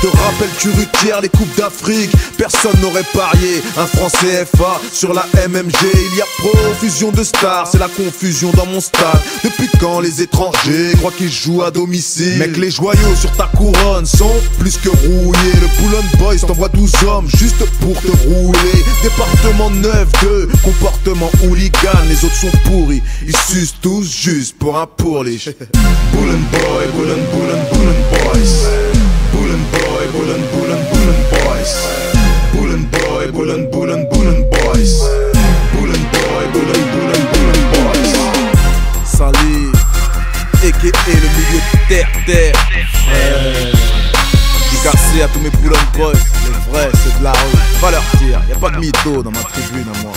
Te rappelles-tu Rutière, les coupes d'Afrique? Personne n'aurait parié un franc CFA sur la MMG, il y a profusion de stars, c'est la confusion dans mon stade. Depuis quand les étrangers croient qu'ils jouent à domicile? Mec, les joyaux sur ta couronne sont plus que rouillés. Le Poulon Boys t'envoie 12 hommes juste pour te rouler. Département 9-2, comportement hooligan. Les autres sont pourris, ils sucent tous juste pour un pourlich. Poulon Boy, Poulon Boys. Poulon Boy, Poulon Boys. Poulon Boy, Poulon Boys. Poulon Boy, Poulon Boys. Salut, a.k.a. le milieu de terre. Dédicacé à tous mes Poulon Boys. Les vrais, c'est de la rue. Va leur dire, y'a pas de mytho dans ma tribune à moi.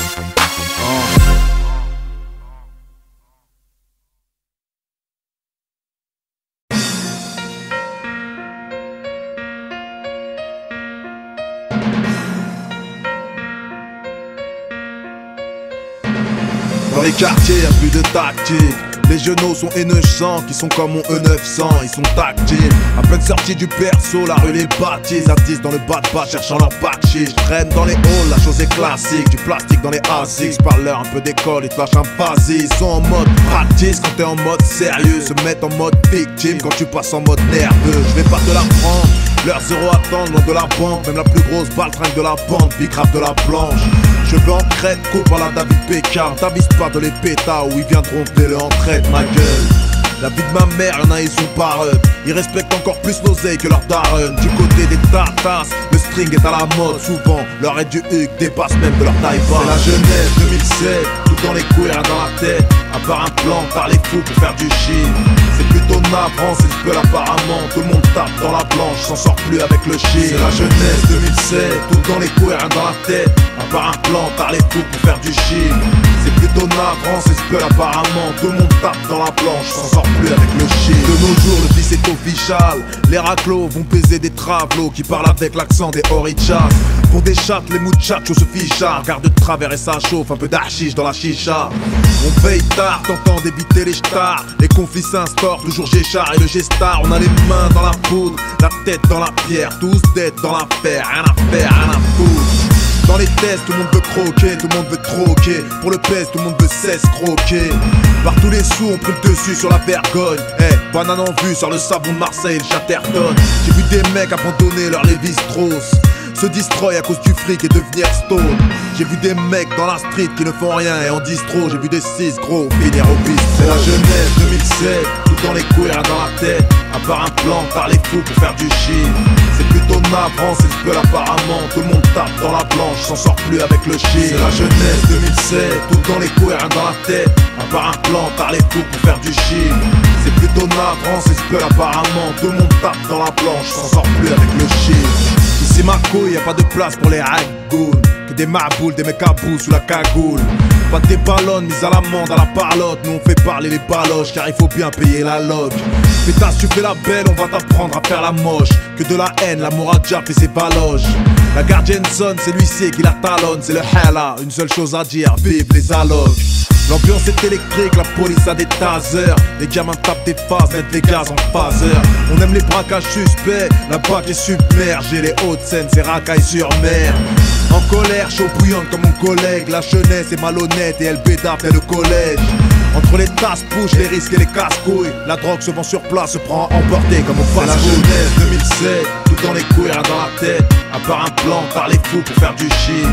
Dans les quartiers, y'a plus de tactique. Les genoux sont haineux-chants qui sont comme mon E900, ils sont tactiles. À peine sortis du perso, la rue les baptise. Artistes dans le bas de bas cherchant leur backshit. Je traîne dans les halls, la chose est classique. Du plastique dans les ASICs, parle-leur un peu d'école, ils te lâchent un vas-y. Ils sont en mode practice quand t'es en mode sérieux. Se mettent en mode victime quand tu passes en mode nerveux. Je vais pas te la prendre, leur zéro attendre, loin de la banque. Même la plus grosse baltringue de la bande, big rap de la planche. Je veux en crête, coupe par la David Pécard. T'avises pas de les pétas où ils viendront te en traite, ma gueule. La vie de ma mère, y'en a ils sont pareux. Ils respectent encore plus l'oseille que leur daronne. Du côté des tatas, le string est à la mode. Souvent, leur aide du huc dépasse même de leur taille basse. C'est la jeunesse 2007, tout dans les couilles, rien dans la tête. À part un plan, par les fous pour faire du shit. C'est plutôt navrant, c'est ce que apparemment. Tout le monde tape dans la planche, s'en sort plus avec le shit. C'est la jeunesse 2007, tout dans les couilles, rien dans la tête. À part un plan, par les fous pour faire du shit. C'est plutôt navrant, c'est ce que apparemment. Tout le monde tape dans la planche, s'en sort plus avec le shit. De nos jours, le vice est official. Les raclos vont baiser des travelots qui parlent avec l'accent des orichas. Pour des chattes, les muchachos se fichent. Garde de travers et ça chauffe, un peu d'archiche dans la chicha. On veille tard, tentant d'éviter les stars. Les conflits s'instaurent, toujours G-Char et le G-Star. On a les mains dans la poudre, la tête dans la pierre. Tous dead dans l'affaire, rien à faire, rien à foutre. Dans les tests, tout le monde veut croquer, tout le monde veut troquer. Pour le pèse, tout le monde veut s'escroquer. Par tous les sous, on pris le dessus sur la vergogne. Banane en vue sur le savon de Marseille, le Chatterton. J'ai vu des mecs abandonner leur Lévi-Strauss, se destroy à cause du fric et devenir stone. J'ai vu des mecs dans la street qui ne font rien et en distro. J'ai vu des 6 gros finir au piste. C'est la jeunesse 2007, tout dans les couilles, rien dans la tête. À part un plan, par les fous pour faire du shit. C'est plutôt navrant, c'est ce que apparemment. Tout le monde tape dans la planche, s'en sort plus avec le shit. C'est la jeunesse 2007, tout dans les couilles, rien dans la tête. À part un plan, par les fous pour faire du shit. C'est plutôt navrant, c'est ce que apparemment. Tout le monde tape dans la planche, s'en sort plus avec le shit. Ici ma couille, y'a pas de place pour les raggoules. Que des marboules, des mecs à bout sous la cagoule. Pas des ballonnes mises à l'amende, à la parlotte. Nous on fait parler les baloches car il faut bien payer la loque. Pétasse, tu fais la belle, on va t'apprendre à faire la moche. Que de la haine, l'amour a déjà fait ses baloches. La gardienne sonne, c'est l'huissier qui la talonne. C'est le hala, une seule chose à dire, vive les allocs. L'ambiance est électrique, la police a des tasers. Les gamins tapent des phases, mettent les gaz en phaser. On aime les braquages suspects, la BAC est submergée. Les Hauts-de-Seine, c'est racaille sur mer. En colère, chaud bouillante comme mon collègue. La jeunesse est malhonnête et elle bédave dès le collège. Entre les tasses push, les risques et les casse-couilles. La drogue se vend sur place, se prend à emporter comme au fast-food. C'est la jeunesse 2007, tout dans les couilles, rien dans la tête. À part un plan, par les fous pour faire du shit.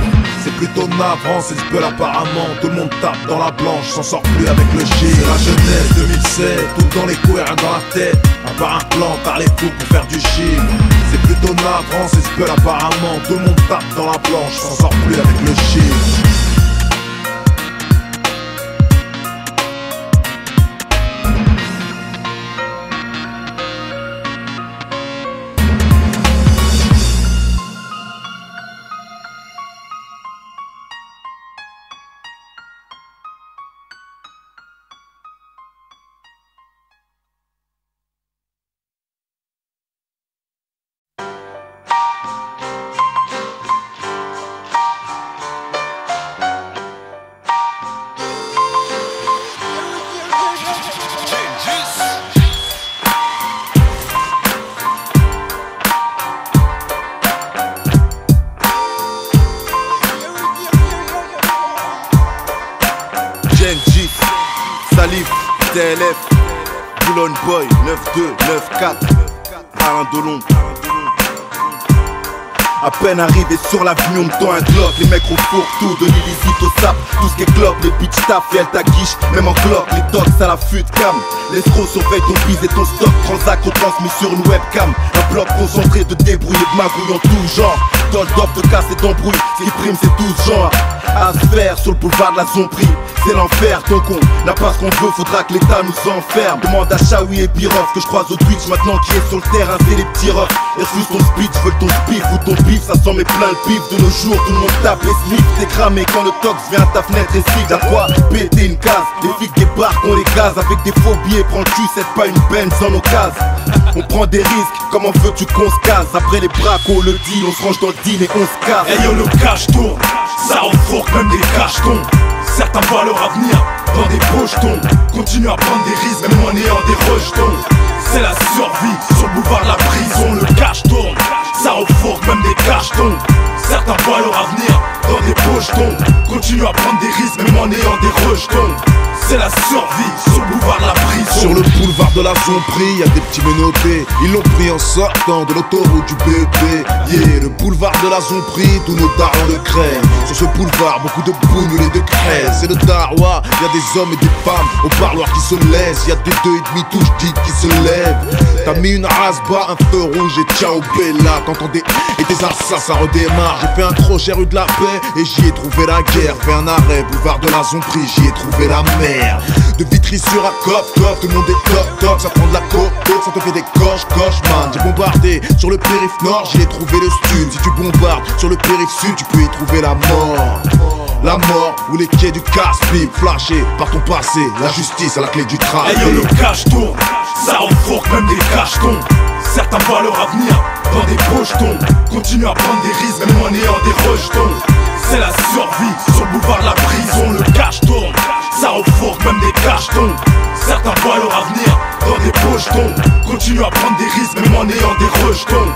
C'est plutôt navrant, c'est ce que apparemment. Tout le monde tape dans la blanche, s'en sort plus avec le shit. C'est la jeunesse 2007, tout dans les couilles, rien dans la tête. À part un plan, par les fous pour faire du shit. C'est plutôt navrant, c'est ce que apparemment. Tout le monde tape dans la planche, s'en sort plus avec le shit. Salif, TLF, Boulogne Boy, 9-2, 9-4, Alain Delon. À peine arrivé sur l'avenue, on me tend un Glock. Les mecs refourent tout, de l'illicite au sap. Tout ce qui est clope, les bitches taffent et elles t'aguichent. Même en cloque, les tox à la fut cam. L'escroc surveille ton bise et ton stock. Transac retransmis sur une webcam. Un bloc concentré de débrouille et de magouille en tout genre. Dans le top de casse et d'embrouille, ce qui prime c'est 12 genres. À se faire sur le boulevard de la Zombrie, c'est l'enfer, ton con n'a pas ce qu'on veut, faudra que l'État nous enferme. Demande à Chaoui et Birov que je croise au Twitch maintenant qui est sur le terrain, c'est les petits refs. Et refuse ton speech, veulent ton spiff ou ton bif, ça sent mes plein le pif. De nos jours, tout le monde tape les sniffs, t'es cramé quand le tox vient à ta fenêtre et siffle. À quoi péter une case, les flics débarquent, on les gaz avec des faux billets, prends le cul, c'est pas une Benz en occasion. On prend des risques, comment veux-tu qu'on se case? Après les bracos, le deal, on se range dans le deal et on se casse. Hey yo, le cash tourne, ça refourque même des cachetons. Certains voient leur avenir dans des pochetons. Continue à prendre des risques même en ayant des rejetons. C'est la survie sur le boulevard de la prison. Le cash tourne, ça refourque même des cachetons. Certains voient leur avenir dans des pochetons. Continue à prendre des risques même en ayant des rejetons. C'est la survie sur le boulevard de la prison. Sur le boulevard de la Zombrie, y'a des petits menottés. Ils l'ont pris en sortant de l'autoroute du BEP. Yeah, le boulevard de la Zombrie, tous nos darons le craignent. Sur ce boulevard, beaucoup de bougnoules et de craies. C'est le darois, y'a des hommes et des femmes au parloir qui se laissent. Y'a des 2,5 touches dites qui se lèvent. T'as mis une rasba, un feu rouge et ciao bella. T'entendais et tes assassins, ça redémarre. J'ai fait un crochet rue de la paix et j'y ai trouvé la guerre. Fais un arrêt, boulevard de la Zombrie, j'y ai trouvé la mer. De Vitry sur un cop, tout le monde est top, ça prend de la coke, ça te fait des coches, man. J'ai bombardé sur le périph' nord, j'y ai trouvé le stud. Si tu bombardes sur le périph' sud, tu peux y trouver la mort. La mort ou les quais du casse-pipe, flashés par ton passé, la justice à la clé du trafic. Hey yo, le cash tourne, ça refourque même des cachetons. Certains voient leur avenir dans des pochetons. Continue à prendre des risques même en ayant des rejetons. C'est la survie sur le boulevard de la prison. Le cash tourne, ça refourque même des cachetons. Certains voient leur avenir dans des pochetons. Continue à prendre des risques même en ayant des rejetons.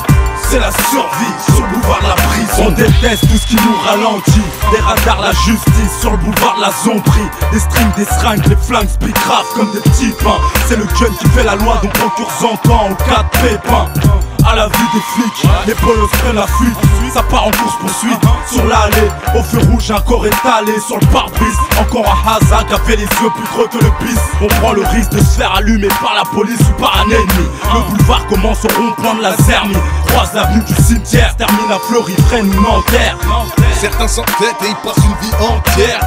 C'est la survie sur le boulevard de la prison. On déteste tout ce qui nous ralentit. Des radars, la justice sur le boulevard de la Zombrie. Des strings, des seringues, les flingues speak grave comme des petits pains. C'est le gun qui fait la loi dont procure entend au cas de pépin. À la vue des flics, les bolos prennent la fuite. Ça part en course poursuite sur l'allée. Au feu rouge, un corps étalé sur le pare-brise. Encore un hasard qui a fait les yeux plus creux que le bis. On prend le risque de se faire allumer par la police ou par un ennemi. Le boulevard commence au rond-point de la Zermie. Croise l'avenue du cimetière, termine à Fleury, freine ou Nanterre. Certains s'entêtent et ils passent une vie entière.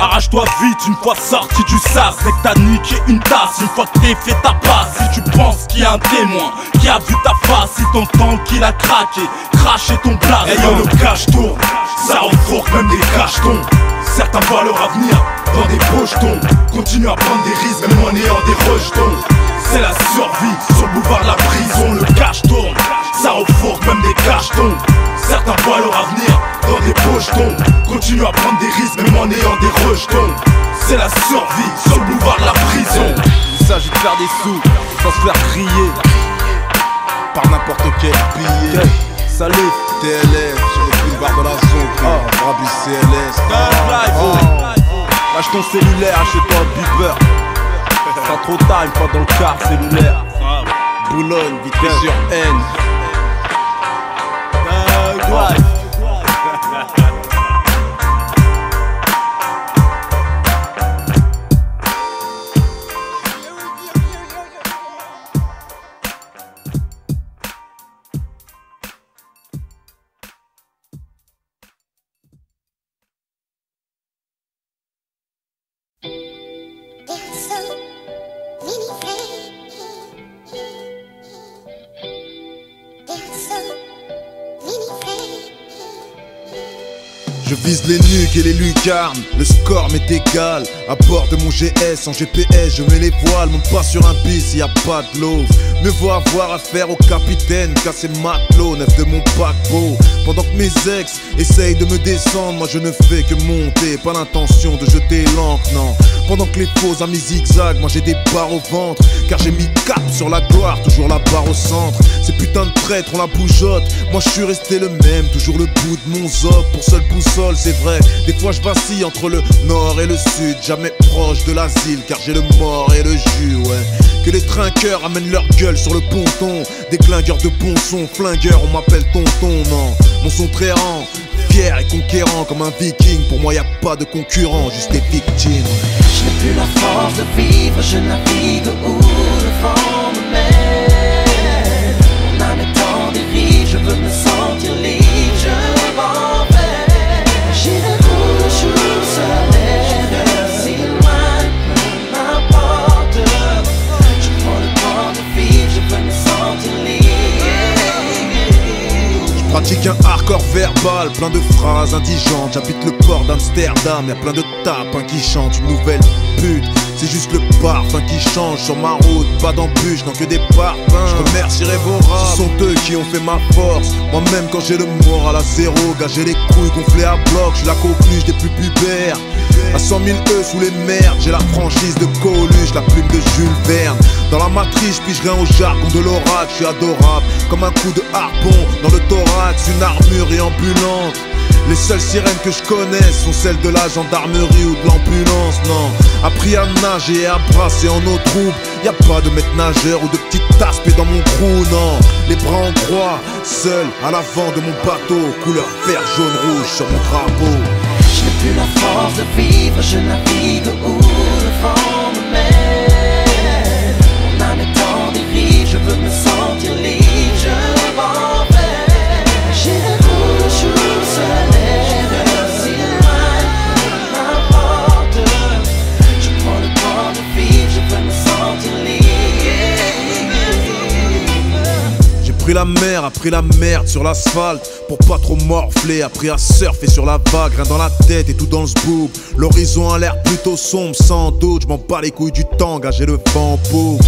Arrache-toi vite une fois sorti du sas. C'est que t'as niqué une tasse une fois que t'es fait ta passe. Si tu penses qu'il y a un témoin qui a vu ta face, si t'entends qu'il a craqué, craché ton place. Hey yo, le cash tourne, ça refourque même des cachetons. Certains voient leur avenir dans des pochetons. Continue à prendre des risques même en ayant des rejetons. C'est la survie sur le boulevard de la prison. Le cash tourne, ça refourque même des cachetons. Certains voient leur avenir dans des pochetons. Continue à prendre des risques même en ayant des rejetons. C'est la survie sur le boulevard de la prison. Il s'agit de faire des sous sans se faire crier Par n'importe quel billet. Salut TLF sur le boulevard de la Zombrie. Brabus CLS. Lâche ton cellulaire, achète-toi un beeper. Pas trop tard, une fois dans le car cellulaire. Boulogne, vitesse sur N. Je vise les nuques et les lucarnes, le score m'est égal. À bord de mon GS, en GPS, je mets les voiles. Monte pas sur un bis, y a pas de love. Mieux vaut avoir affaire au capitaine, casser matelot, neuf de mon paquebot. Pendant que mes ex essayent de me descendre, moi je ne fais que monter. Pas l'intention de jeter l'encre, non. Pendant que les faux amis zigzag, moi j'ai des barres au ventre. Car j'ai mis cap sur la gloire, toujours la barre au centre. Ces putains de traîtres, on la bougeotte. Moi je suis resté le même, toujours le bout de mon zob. Pour seule boussole, c'est vrai. Des fois je vacille entre le nord et le sud. Jamais proche de l'asile, car j'ai le mort et le jus, ouais. Que les trinqueurs amènent leur gueule sur le ponton. Des clingueurs de bon son, flingueurs, on m'appelle tonton, non. Mon son très rend, fier et conquérant comme un viking. Pour moi y a pas de concurrent, juste des victimes. Je n'ai plus la force de vivre, je navigue où le vent me mène. Mon âme est en dérive, je veux me sentir libre, je m'en vais. J'irai où le jour se lève, si loin, peu m'importe. Je prends le temps de vivre, je veux me sentir libre. Je pratique un hardcore verbal, plein de phrases indigentes. J'habite le port d'Amsterdam, y'a plein de tapins qui chantent une nouvelle pute. C'est juste le parfum qui change sur ma route. Pas d'embûches, non que des parfums. Je remercierai vos rats, ce sont eux qui ont fait ma force. Moi-même quand j'ai le moral à zéro, gager les couilles gonflées à bloc. Je suis la coqueluche des plus pubères. À 100 000 œufs sous les merdes, j'ai la franchise de Coluche, la plume de Jules Verne. Dans la matrice, je pige rien au jargon de l'oracle. Je suis adorable, comme un coup de harpon dans le thorax, une armure et ambulante. Les seules sirènes que je connais sont celles de la gendarmerie ou de l'ambulance, non. Appris à nager et à brasser en eau trouble. Y'a pas de maître nageur ou de petite taspée dans mon crew, non. Les bras en croix, seul à l'avant de mon bateau, couleur vert, jaune, rouge sur mon drapeau. Je n'ai plus la force de vivre, je navigue où le vent me mène. Mon âme est en dérive, je veux me sentir libre, je m'en vais. J'irai où le jour se lève, si loin, peu m'importe. Je prends le temps de vivre, je veux me sentir libre. J'ai pris la mer, appris la merde sur l'asphalte. Pour pas trop morfler, appris à surfer sur la vague. Rien dans la tête et tout dans le zboub. L'horizon a l'air plutôt sombre, sans doute. Je m'en bats les couilles du temps, gager le vent en poupe.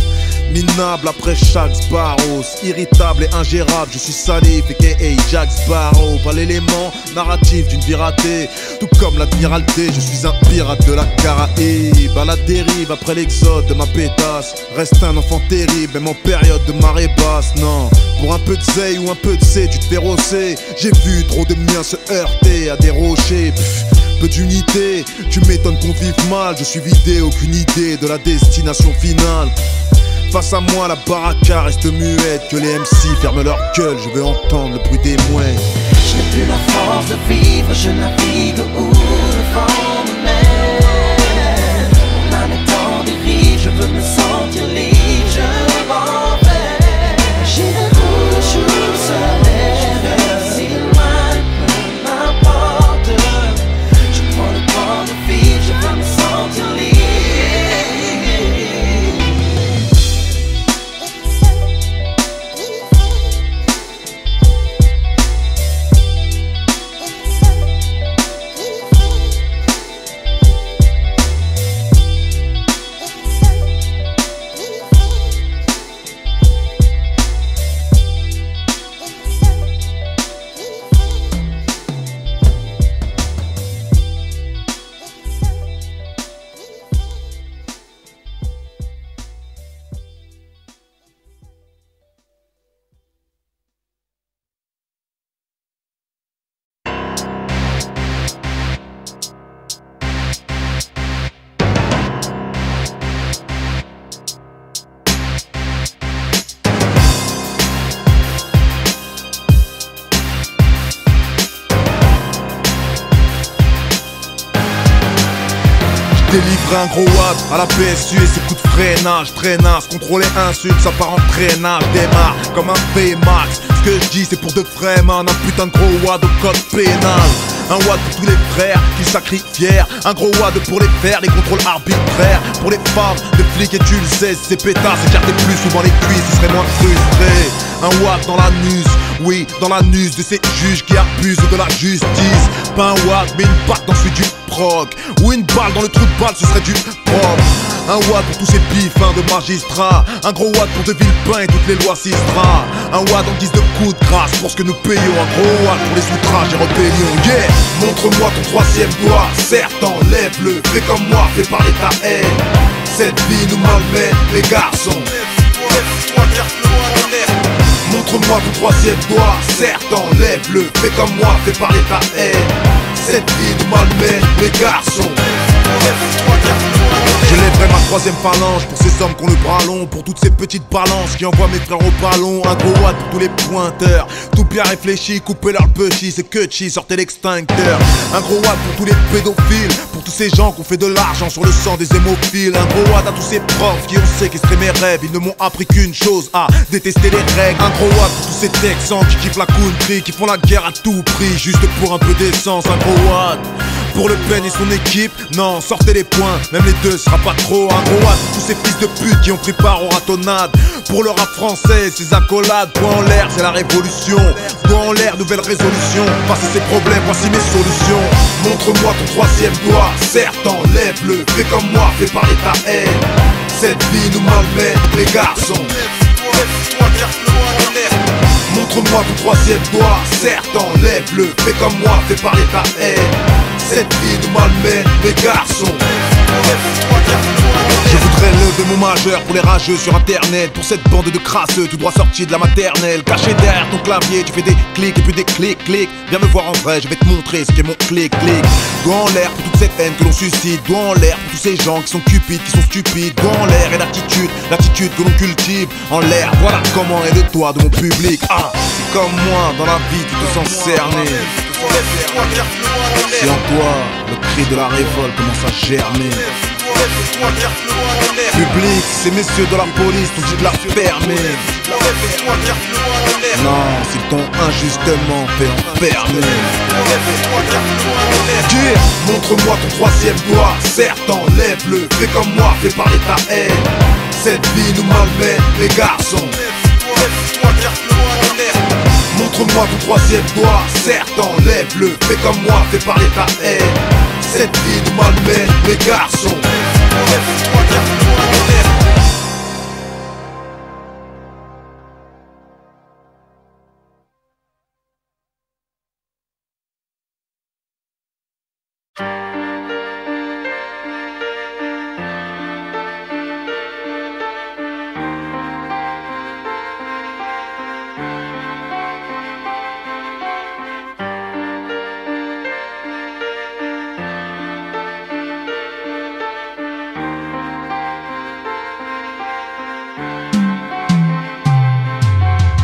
Minable après chaque Sparrow, irritable et ingérable, je suis Salif aka Jack Sparrow. Pas l'élément narratif d'une vie ratée, tout comme l'admirauté, je suis un pirate de la Caraïbe. À la dérive après l'exode de ma pétasse, reste un enfant terrible, même en période de marée basse, non. Pour un peu de zèle ou un peu de C, tu te fais rosser. J'ai vu trop de miens se heurter à des rochers. Peu d'unité, tu m'étonnes qu'on vive mal. Je suis vidé, aucune idée de la destination finale. Face à moi, la baraka reste muette. Que les MC ferment leur gueule, je veux entendre le bruit des mouettes. Je n'ai plus la force de vivre, je navigue où le vent me mène. Mon âme est en dérive, je veux me sentir libre, je m'en vais. J'irai où le jour se lève, si loin, peu m'importe. Je prends le temps de vivre, je veux me sentir libre. Délivrer un gros watt à la PSU et ses coups de freinage, traînasse, contrôler insulte, ça part en traînage, démarre comme un VMAX. Ce que je dis c'est pour de vrais man, un putain de gros watt au code pénal. Un watt pour tous les frères qui sacrifièrent, un gros watt pour les faire, les contrôles arbitraires. Pour les femmes, de flics et tu le sais, c'est pétasse, écarter plus souvent les cuisses, ce serait moins frustré. Un watt dans l'anus, oui, dans l'anus de ces juges qui abusent de la justice. Pas un watt, mais une patte dans celui du proc, ou une balle dans le trou de balle, ce serait du propre. Un watt pour tous ces bifins de magistrats. Un gros watt pour De Villepin et toutes les lois Sistra. Un watt en guise de coup de grâce pour ce que nous payons. Un gros watt pour les outrages et rébellions. Yeah. Montre-moi ton troisième doigt, serre, enlève-le. Fais comme moi, fais parler ta haine. Cette vie nous malmène, les garçons. Montre-moi ton troisième doigt, serre, enlève-le. Fais comme moi, fais parler ta haine. Cette vie nous malmène, les garçons. Je lèverai ma troisième phalange pour ces hommes qui ont le bras long, pour toutes ces petites balances qui envoient mes frères au ballon. Un gros watt pour tous les pointeurs, tout bien réfléchi, coupez leur petit, c'est que chi, sortez l'extincteur. Un gros watt pour tous les pédophiles, pour tous ces gens qui ont fait de l'argent sur le sang des hémophiles. Un gros watt à tous ces profs qui ont séquestré mes rêves, ils ne m'ont appris qu'une chose, à détester les règles. Un gros watt pour tous ces Texans qui kiffent la country, qui font la guerre à tout prix, juste pour un peu d'essence. Un gros watt pour Le Pen et son équipe, non, sortez les points, même les deux sera pas trop. Un gros watt pour tous ces fils de pute qui ont pris part aux ratonnades. Pour le rap français, ses accolades, point en l'air, c'est la révolution. Point en l'air, nouvelle résolution. Face à ces problèmes, voici mes solutions. Montre-moi ton troisième doigt, serre, enlève-le. Fais comme moi, fais parler ta haine. Cette vie nous malmène, les garçons. Montre-moi ton troisième doigt, serre, enlève-le. Fais comme moi, fais parler ta haine. Cette vie nous malmène, les garçons. Je voudrais lever mon majeur pour les rageux sur internet, pour cette bande de crasseux tout droit sortis de la maternelle. Caché derrière ton clavier, tu fais des clics et puis des clics. Viens me voir en vrai, je vais te montrer ce qu'est mon clic. Doigt en l'air pour toute cette haine que l'on suscite. Doigt en l'air pour tous ces gens qui sont cupides, qui sont stupides. Doigt en l'air et l'attitude que l'on cultive. En l'air, voilà comment est le toit de mon public. Ah, c'est comme moi, dans la vie tu te sens cerné. C'est en toi, le cri de la révolte commence à germer. Public, ces messieurs de la police t'ont dit de la fermer. Non, s'ils t'ont injustement fait enfermer. Montre-moi ton troisième doigt, serre, enlève-le. Fais comme moi, fais parler ta haine. Cette vie nous malmène, les garçons. Montre-moi ton troisième doigt, serre, enlève-le. Fais comme moi, fais parler ta haine. Cette vie nous malmène, les garçons.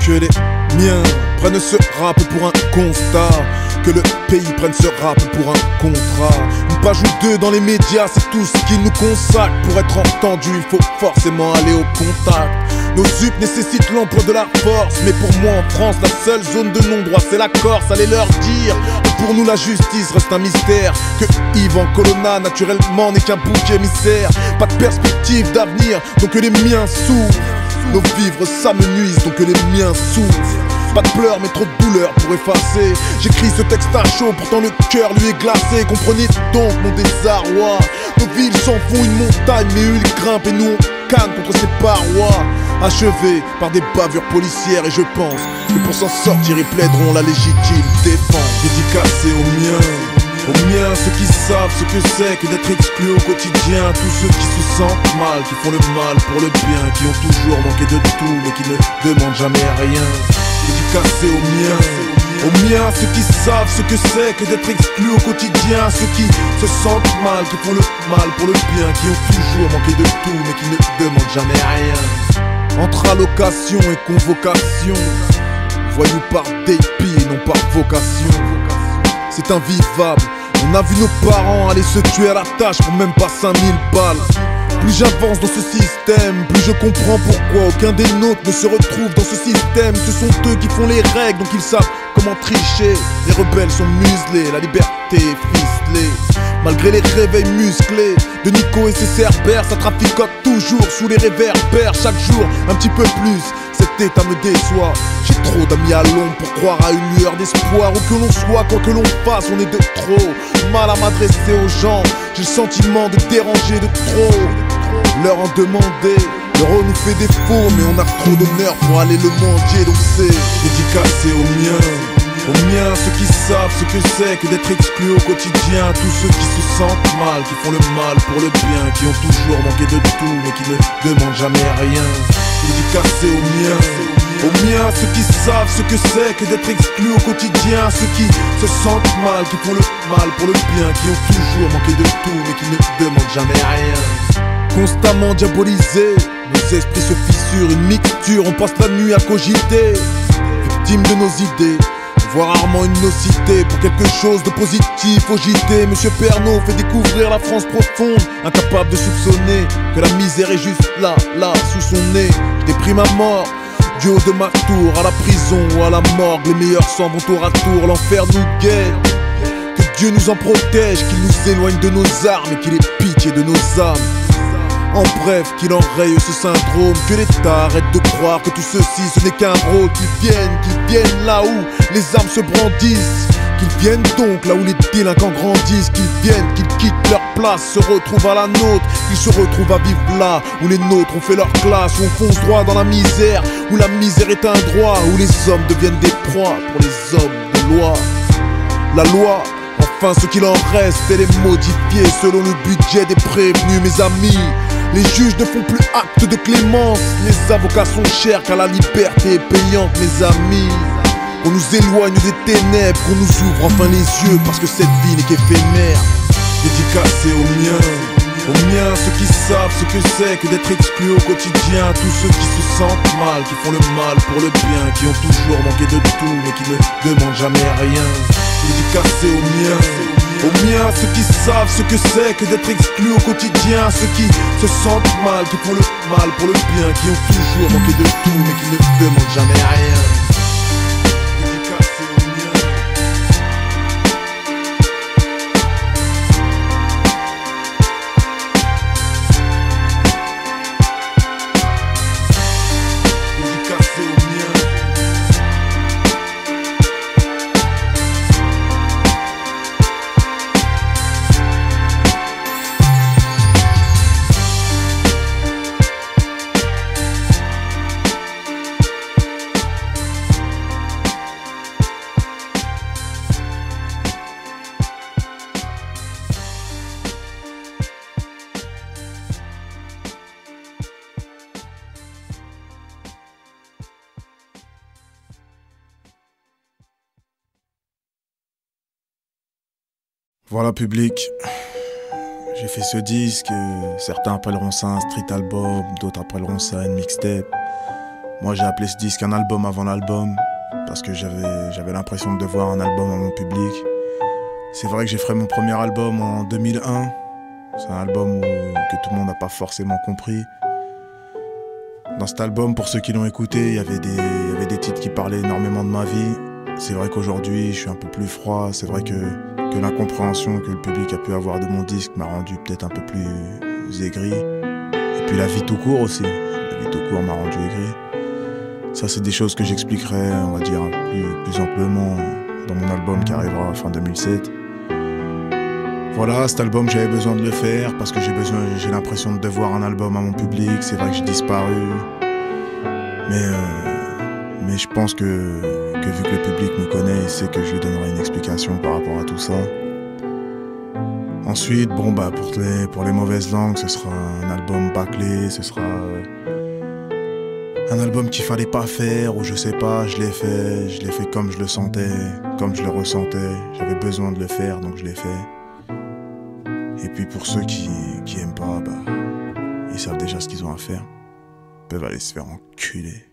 Que les miens prennent ce rap pour un constat, que le pays prenne ce rap pour un contrat. Une page ou deux dans les médias, c'est tout ce qui nous consacre. Pour être entendu, il faut forcément aller au contact. Nos UP nécessitent l'emploi de la force, mais pour moi en France, la seule zone de non-droit c'est la Corse. Allez leur dire que pour nous la justice reste un mystère, que Yvan Colonna naturellement n'est qu'un bouc émissaire. Pas de perspective d'avenir, donc les miens s'ouvrent. Nos vivres s'amenuisent, donc les miens souffrent. Pas de pleurs mais trop de douleurs pour effacer. J'écris ce texte à chaud, pourtant le cœur lui est glacé. Comprenez donc mon désarroi. Nos villes s'en font une montagne, mais eux ils grimpent et nous on canne contre ces parois. Achevés par des bavures policières, et je pense que pour s'en sortir ils plaideront la légitime défense. Dédicacé aux miens, ceux qui savent ce que c'est que d'être exclus au quotidien. Tous ceux qui se sentent mal, qui font le mal pour le bien, qui ont toujours manqué de tout mais qui ne demandent jamais rien. Dédicacé aux miens, ceux qui savent ce que c'est que d'être exclus au quotidien. Ceux qui se sentent mal, qui font le mal pour le bien, qui ont toujours manqué de tout mais qui ne demandent jamais rien. Entre allocation et convocation, voyous par dépit et non par vocation. C'est invivable, on a vu nos parents aller se tuer à la tâche pour même pas 5000 balles. Plus j'avance dans ce système, plus je comprends pourquoi aucun des nôtres ne se retrouve dans ce système. Ce sont eux qui font les règles, donc ils savent comment tricher. Les rebelles sont muselés, la liberté est ficelée. Malgré les réveils musclés de Nico et ses cerbères, ça traficote toujours sous les réverbères. Chaque jour, un petit peu plus, cet état me déçoit. J'ai trop d'amis à l'ombre pour croire à une lueur d'espoir. Où que l'on soit, quoi que l'on fasse, on est de trop. Mal à m'adresser aux gens, j'ai le sentiment de déranger de trop. leur en demander. L'euro nous fait défaut, mais on a trop d'honneur pour aller le mendier. Donc c'est dédicacé aux miens, ceux qui savent ce que c'est que d'être exclus au quotidien. Tous ceux qui se sentent mal, qui font le mal pour le bien, qui ont toujours manqué de tout, mais qui ne demandent jamais rien. Dédicacé aux miens, ceux qui savent ce que c'est que d'être exclus au quotidien. Ceux qui se sentent mal, qui font le mal pour le bien, qui ont toujours manqué de tout, mais qui ne demandent jamais rien. Constamment diabolisés, nos esprits se fissurent, une mixture, on passe la nuit à cogiter. Victimes de nos idées, on voit rarement une nocité pour quelque chose de positif au JT. Monsieur Pernod fait découvrir la France profonde, incapable de soupçonner que la misère est juste là, sous son nez. Je déprime à mort, du haut de ma tour, à la prison ou à la morgue, les meilleurs s'en vont tour à tour, l'enfer nous guette. Que Dieu nous en protège, qu'il nous éloigne de nos armes et qu'il ait pitié de nos âmes. En bref, qu'il enraye ce syndrome, que l'État arrête de croire que tout ceci ce n'est qu'un rôle. Qu'ils viennent là où les armes se brandissent, qu'ils viennent donc là où les délinquants grandissent, qu'ils viennent, qu'ils quittent leur place, se retrouvent à la nôtre, qu'ils se retrouvent à vivre là où les nôtres ont fait leur classe, où on fonce droit dans la misère, où la misère est un droit, où les hommes deviennent des proies pour les hommes de loi. La loi, enfin ce qu'il en reste, elle est modifiée selon le budget des prévenus, mes amis. Les juges ne font plus acte de clémence, les avocats sont chers car la liberté est payante, mes amis. On nous éloigne des ténèbres, qu'on nous ouvre enfin les yeux, parce que cette vie n'est qu'éphémère. Dédicacé aux miens, ceux qui savent ce que c'est que d'être exclus au quotidien. Tous ceux qui se sentent mal, qui font le mal pour le bien, qui ont toujours manqué de tout, mais qui ne demandent jamais rien. Dédicacé aux miens, ceux qui savent ce que c'est que d'être exclus au quotidien. Ceux qui se sentent mal, qui font le mal pour le bien, qui ont toujours manqué de tout, mais qui ne demandent jamais rien. Dédicacé aux miens. Dédicacé aux miens. Voilà public, j'ai fait ce disque, certains appelleront ça un street album, d'autres appelleront ça une mixtape. Moi j'ai appelé ce disque un album avant l'album, parce que j'avais l'impression de devoir un album à mon public. C'est vrai que j'ai fait mon premier album en 2001, c'est un album que tout le monde n'a pas forcément compris. Dans cet album, pour ceux qui l'ont écouté, il y avait des titres qui parlaient énormément de ma vie. C'est vrai qu'aujourd'hui je suis un peu plus froid, c'est vrai que l'incompréhension que le public a pu avoir de mon disque m'a rendu peut-être un peu plus aigri. Et puis la vie tout court aussi, la vie tout court m'a rendu aigri. Ça c'est des choses que j'expliquerai, on va dire, plus amplement dans mon album qui arrivera fin 2007. Voilà, cet album j'avais besoin de le faire parce que j'ai l'impression de devoir un album à mon public. C'est vrai que j'ai disparu, mais je pense que vu que le public me connaît, il sait que je lui donnerai une explication par rapport à tout ça. Ensuite, pour les mauvaises langues, ce sera un album bâclé, ce sera un album qu'il fallait pas faire, ou je sais pas, je l'ai fait comme je le sentais, comme je le ressentais. J'avais besoin de le faire, donc je l'ai fait. Et puis pour ceux qui aiment pas, ils savent déjà ce qu'ils ont à faire. Ils peuvent aller se faire enculer.